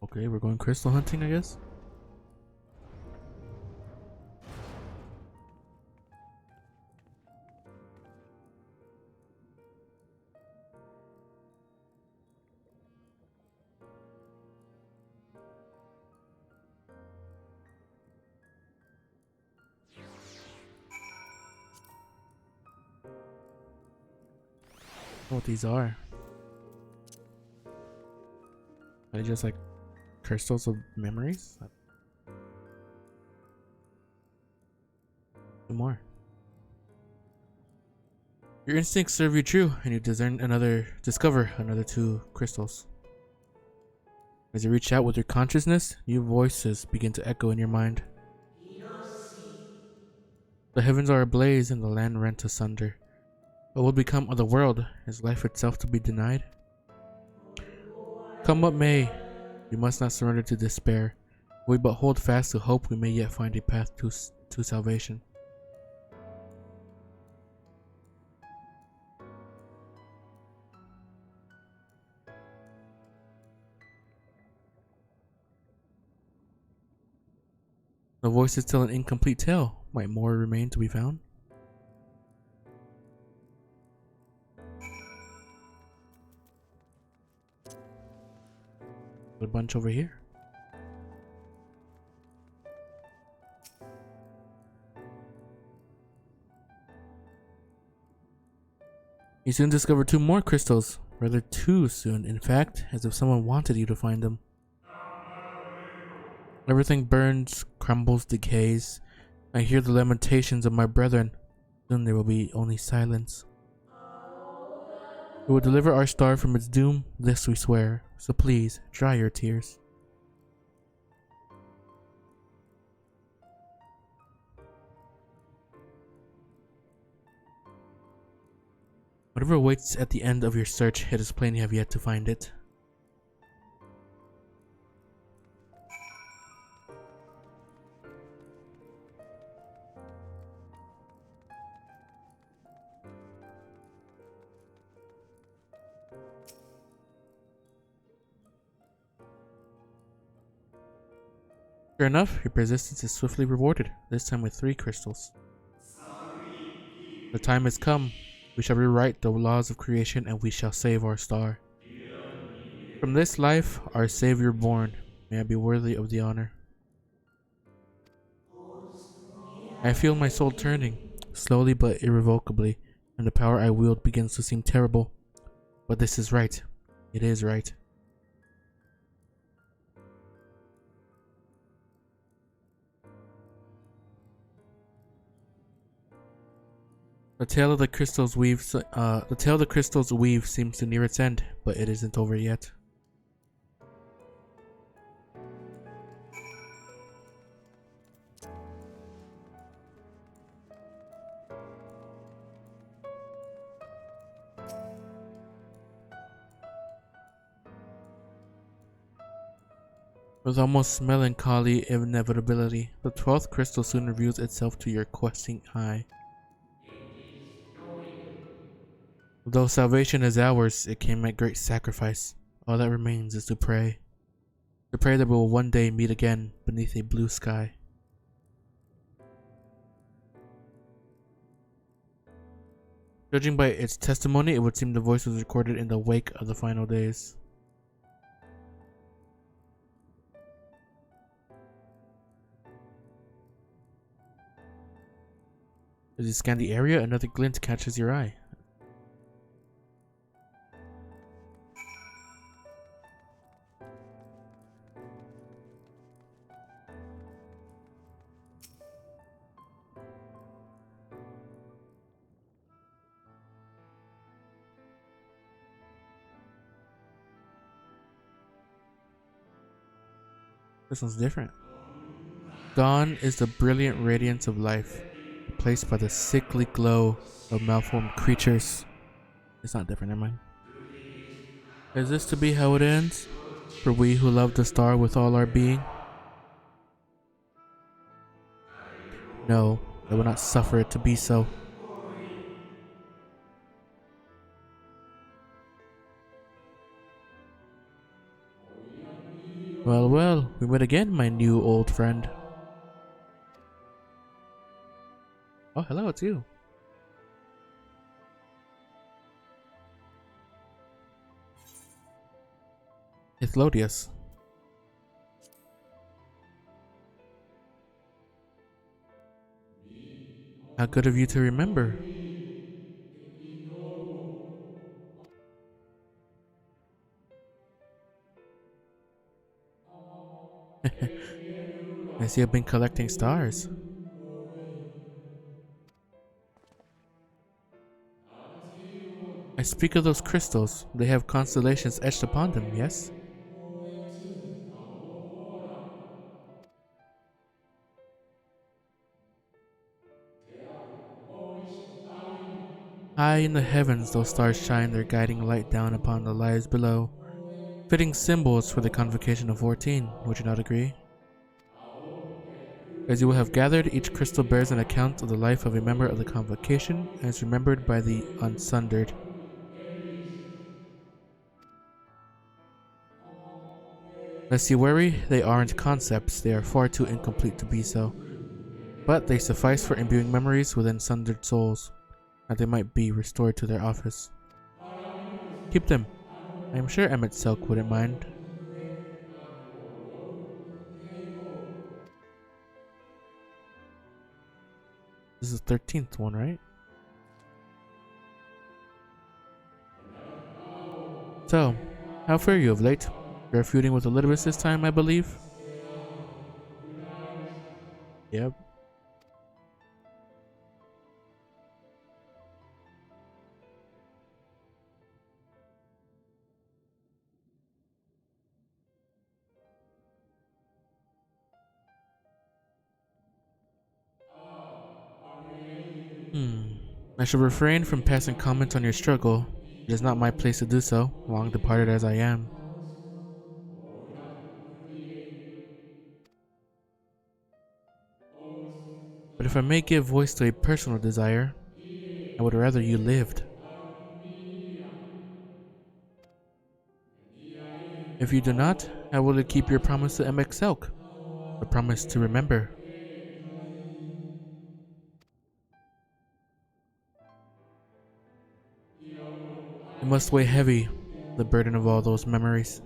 Okay, we're going crystal hunting, I guess. What these are? Are they just like crystals of memories? 2 more. Your instincts serve you true, and you discover another 2 crystals. As you reach out with your consciousness, new voices begin to echo in your mind. The heavens are ablaze and the land rent asunder. What will become of the world? Is life itself to be denied? Come what may, we must not surrender to despair. We but hold fast to hope, we may yet find a path to salvation. The voices tell an incomplete tale. Might more remain to be found? A bunch over here. You soon discover 2 more crystals. Rather too soon, in fact, as if someone wanted you to find them. Everything burns, crumbles, decays. I hear the lamentations of my brethren. Soon there will be only silence. We will deliver our star from its doom, this we swear. So please, dry your tears. Whatever awaits at the end of your search, it is plain you have yet to find it. Sure enough, your persistence is swiftly rewarded, this time with 3 crystals. The time has come. We shall rewrite the laws of creation and we shall save our star. From this life, our Savior born, may I be worthy of the honor. I feel my soul turning, slowly but irrevocably, and the power I wield begins to seem terrible. But this is right. It is right. The tale of the crystals weave seems to near its end, but it isn't over yet. With almost melancholy inevitability, the 12th crystal soon reveals itself to your questing eye. Though salvation is ours, it came at great sacrifice. All that remains is to pray. To pray that we will one day meet again beneath a blue sky. Judging by its testimony, it would seem the voice was recorded in the wake of the final days. As you scan the area, another glint catches your eye. This one's different. Gone is the brilliant radiance of life, replaced by the sickly glow of malformed creatures. It's not different, never mind. Is this to be how it ends? For we who love the star with all our being? No, I will not suffer it to be so. Well, well, we met again, my new old friend. Oh, hello, it's you. Ithlodius. How good of you to remember. I see you've been collecting stars. I speak of those crystals. They have constellations etched upon them, yes? High in the heavens, those stars shine their guiding light down upon the lives below. Fitting symbols for the convocation of 14, would you not agree? As you will have gathered, each crystal bears an account of the life of a member of the convocation, as remembered by the unsundered. Lest you worry, they aren't concepts, they are far too incomplete to be so. But they suffice for imbuing memories within sundered souls, that they might be restored to their office. Keep them. I am sure Emmett Silk wouldn't mind. This is the 13th one, right? So, how fare you of late? You're feuding with Elizabeth this time, I believe? Yep. I should refrain from passing comment on your struggle. It is not my place to do so, long departed as I am. But if I may give voice to a personal desire, I would rather you lived. If you do not, how will you keep your promise to MX Selk? The promise to remember. It must weigh heavy, the burden of all those memories.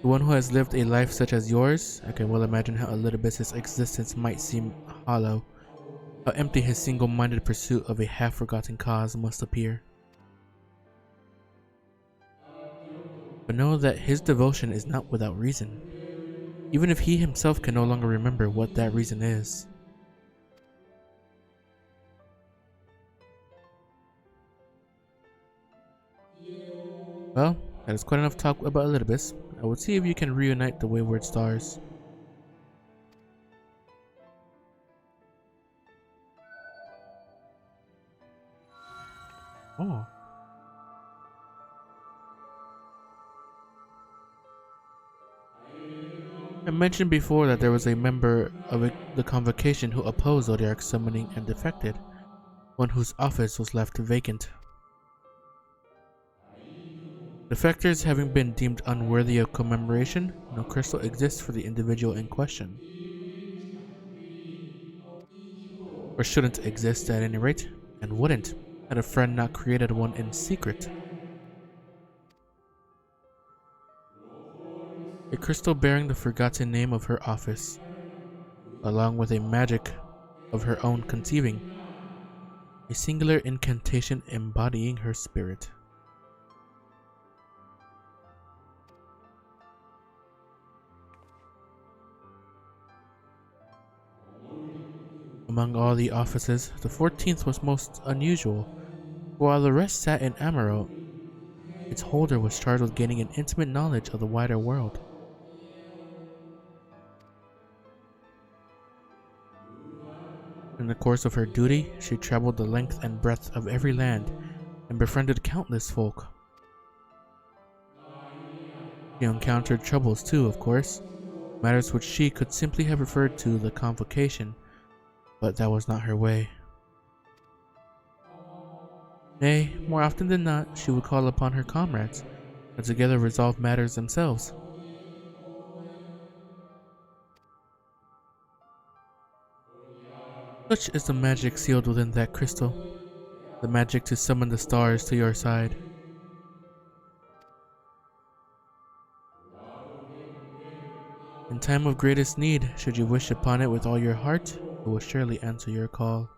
The one who has lived a life such as yours, I can well imagine how Elidibus's existence might seem hollow, how empty his single-minded pursuit of a half-forgotten cause must appear. But know that his devotion is not without reason, even if he himself can no longer remember what that reason is. Well, that is quite enough talk about Elidibus. I will see if you can reunite the wayward stars. Oh. I mentioned before that there was a member of the convocation who opposed Zodiark's summoning and defected, one whose office was left vacant. Defectors having been deemed unworthy of commemoration, no crystal exists for the individual in question. Or shouldn't exist at any rate, and wouldn't, had a friend not created one in secret. A crystal bearing the forgotten name of her office, along with a magic of her own conceiving, a singular incantation embodying her spirit. Among all the offices, the 14th was most unusual. While the rest sat in Amarote, its holder was charged with gaining an intimate knowledge of the wider world. In the course of her duty, she traveled the length and breadth of every land and befriended countless folk. She encountered troubles too, of course, matters which she could simply have referred to the convocation, but that was not her way. Nay, more often than not, she would call upon her comrades, and together resolve matters themselves. Such is the magic sealed within that crystal, the magic to summon the stars to your side. In time of greatest need, should you wish upon it with all your heart, it will surely answer your call.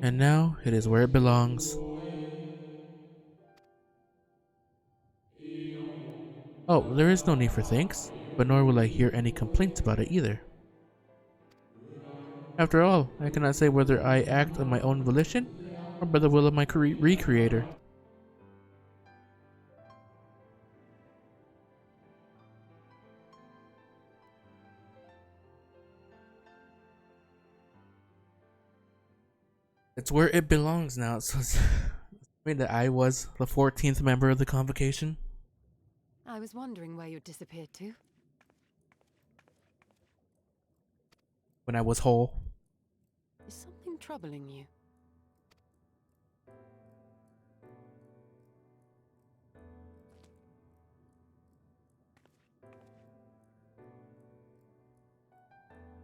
And now, it is where it belongs. Oh, there is no need for thanks, but nor will I hear any complaints about it either. After all, I cannot say whether I act on my own volition, or by the will of my recreator. It's where it belongs now. So it's I mean that I was the 14th member of the convocation. I was wondering where you'd disappeared to. When I was whole. Is something troubling you?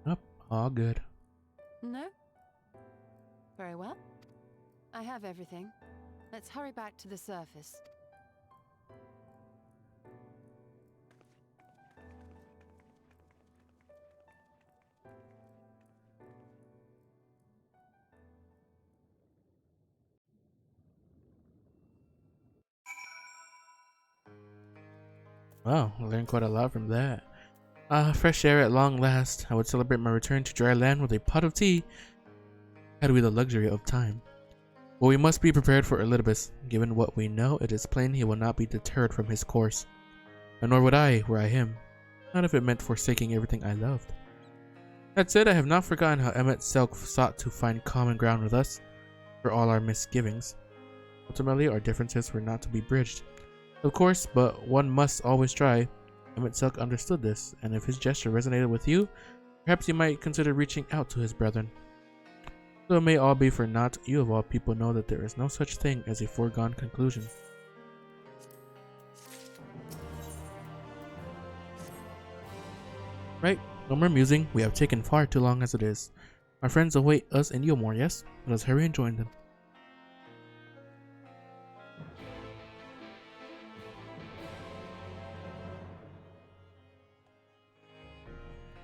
Nope, all good. No? Very well. I have everything. Let's hurry back to the surface. Wow, I learned quite a lot from that. Fresh air at long last. I would celebrate my return to dry land with a pot of tea, had we the luxury of time. But we must be prepared for Elidibus. Given what we know, it is plain he will not be deterred from his course. And nor would I, were I him. Not if it meant forsaking everything I loved. That said, I have not forgotten how Emmett Selk sought to find common ground with us, for all our misgivings. Ultimately, our differences were not to be bridged. Of course, but one must always try. Emmett Selk understood this, and if his gesture resonated with you, perhaps you might consider reaching out to his brethren. Though it may all be for naught, you of all people know that there is no such thing as a foregone conclusion. Right, no more musing. We have taken far too long as it is. Our friends await us in Yomor, yes? Let us hurry and join them.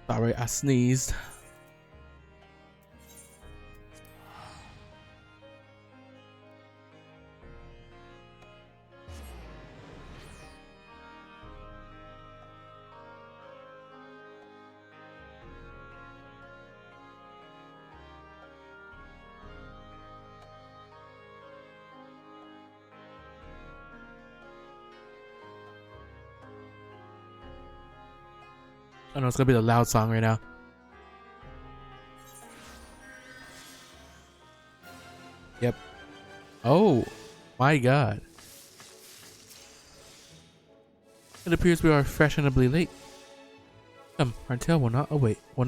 Sorry, I sneezed. I know it's gonna be the loud song right now. Yep. Oh my god. It appears we are fashionably late. Come, our tale will not wait. Oh,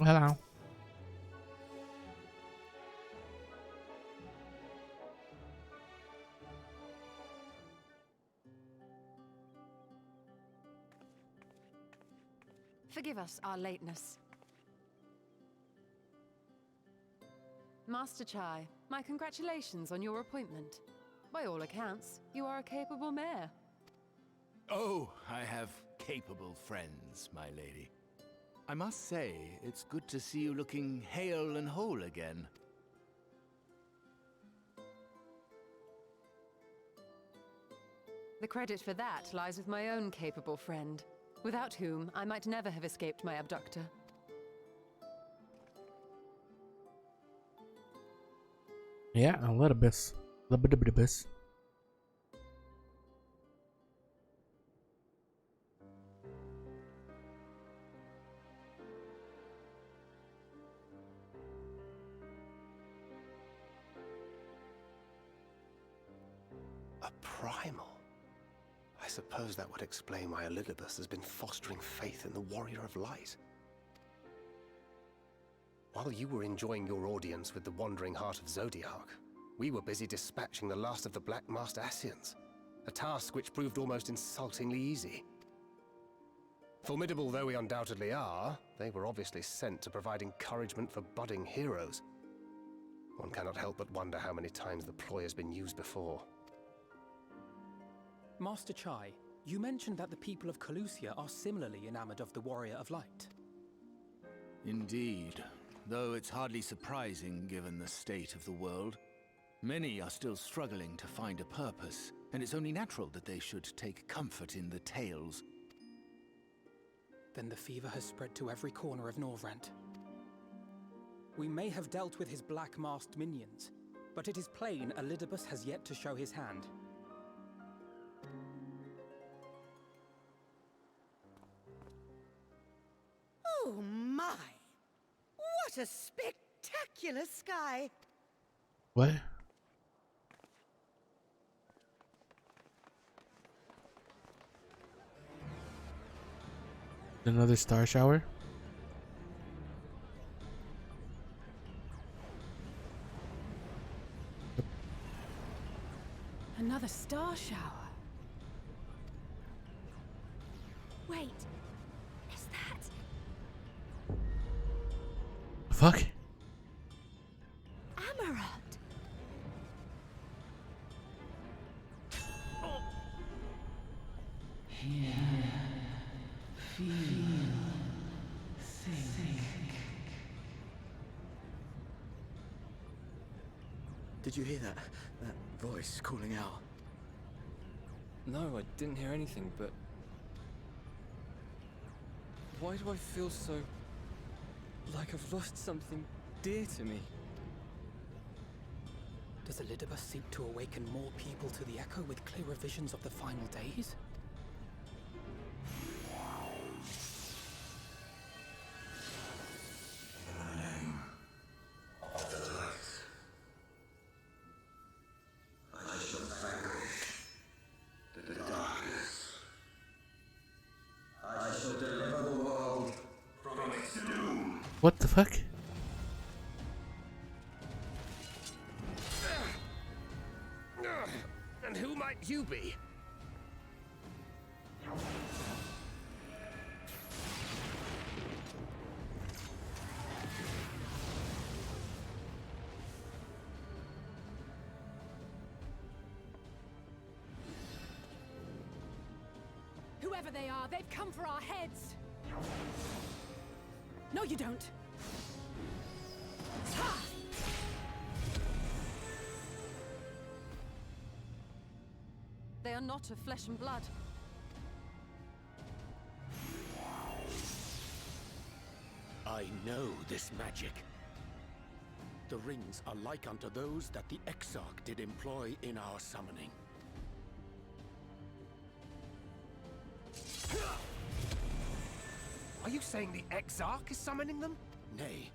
hello. Forgive us our lateness. Master Chai, my congratulations on your appointment. By all accounts, you are a capable mayor. Oh, I have capable friends, my lady. I must say, it's good to see you looking hale and whole again. The credit for that lies with my own capable friend, without whom I might never have escaped my abductor. Yeah, a little bit. A little bit. A primal? I suppose that would explain why Elidibus has been fostering faith in the Warrior of Light. While you were enjoying your audience with the Wandering Heart of Zodiac, we were busy dispatching the last of the Black Master Ascians, a task which proved almost insultingly easy. Formidable though we undoubtedly are, they were obviously sent to provide encouragement for budding heroes. One cannot help but wonder how many times the ploy has been used before. Master Chai, you mentioned that the people of Calusia are similarly enamored of the Warrior of Light. Indeed, though it's hardly surprising given the state of the world. Many are still struggling to find a purpose, and it's only natural that they should take comfort in the tales. Then the fever has spread to every corner of Norvrant. We may have dealt with his black-masked minions, but it is plain Elidibus has yet to show his hand. Oh my! What a spectacular sky! What? Another star shower? Another star shower. Wait, is that Fuck? Amaranth? Did you hear that? That voice calling out? No, I didn't hear anything, but... Why do I feel so... like I've lost something dear to me? Does Elidibus seek to awaken more people to the Echo with clearer visions of the final days? What the fuck? And who might you be? Whoever they are, they've come for our heads. No, you don't. Ha! They are not of flesh and blood. I know this magic. The rings are like unto those that the Exarch did employ in our summoning. Are you saying the Exarch is summoning them? Nay,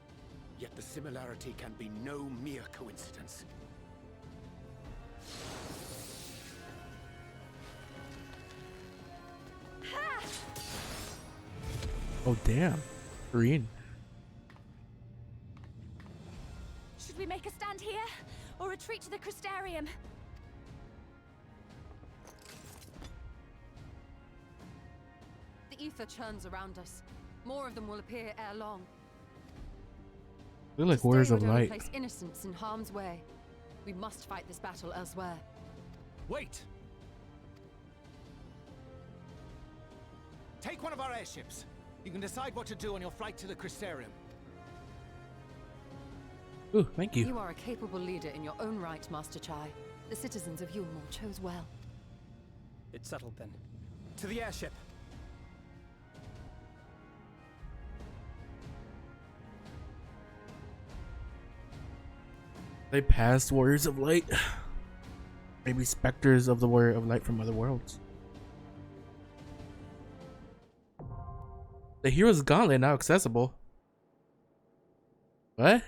yet the similarity can be no mere coincidence. Oh damn. Green. Should we make a stand here, or retreat to the Crystarium? The ether churns around us. More of them will appear ere long. They're like To warriors stay of would only light. place innocents in harm's way. We must fight this battle elsewhere. Wait! Take one of our airships. You can decide what to do on your flight to the Crystarium. Ooh, thank you. You are a capable leader in your own right, Master Chai. The citizens of Yulmore chose well. It's settled then. To the airship! They passed warriors of light. Maybe specters of the warrior of light from other worlds. The hero's gauntlet now accessible. What?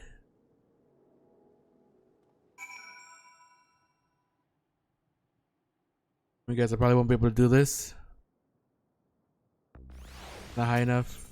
You guys, I probably won't be able to do this. Not high enough.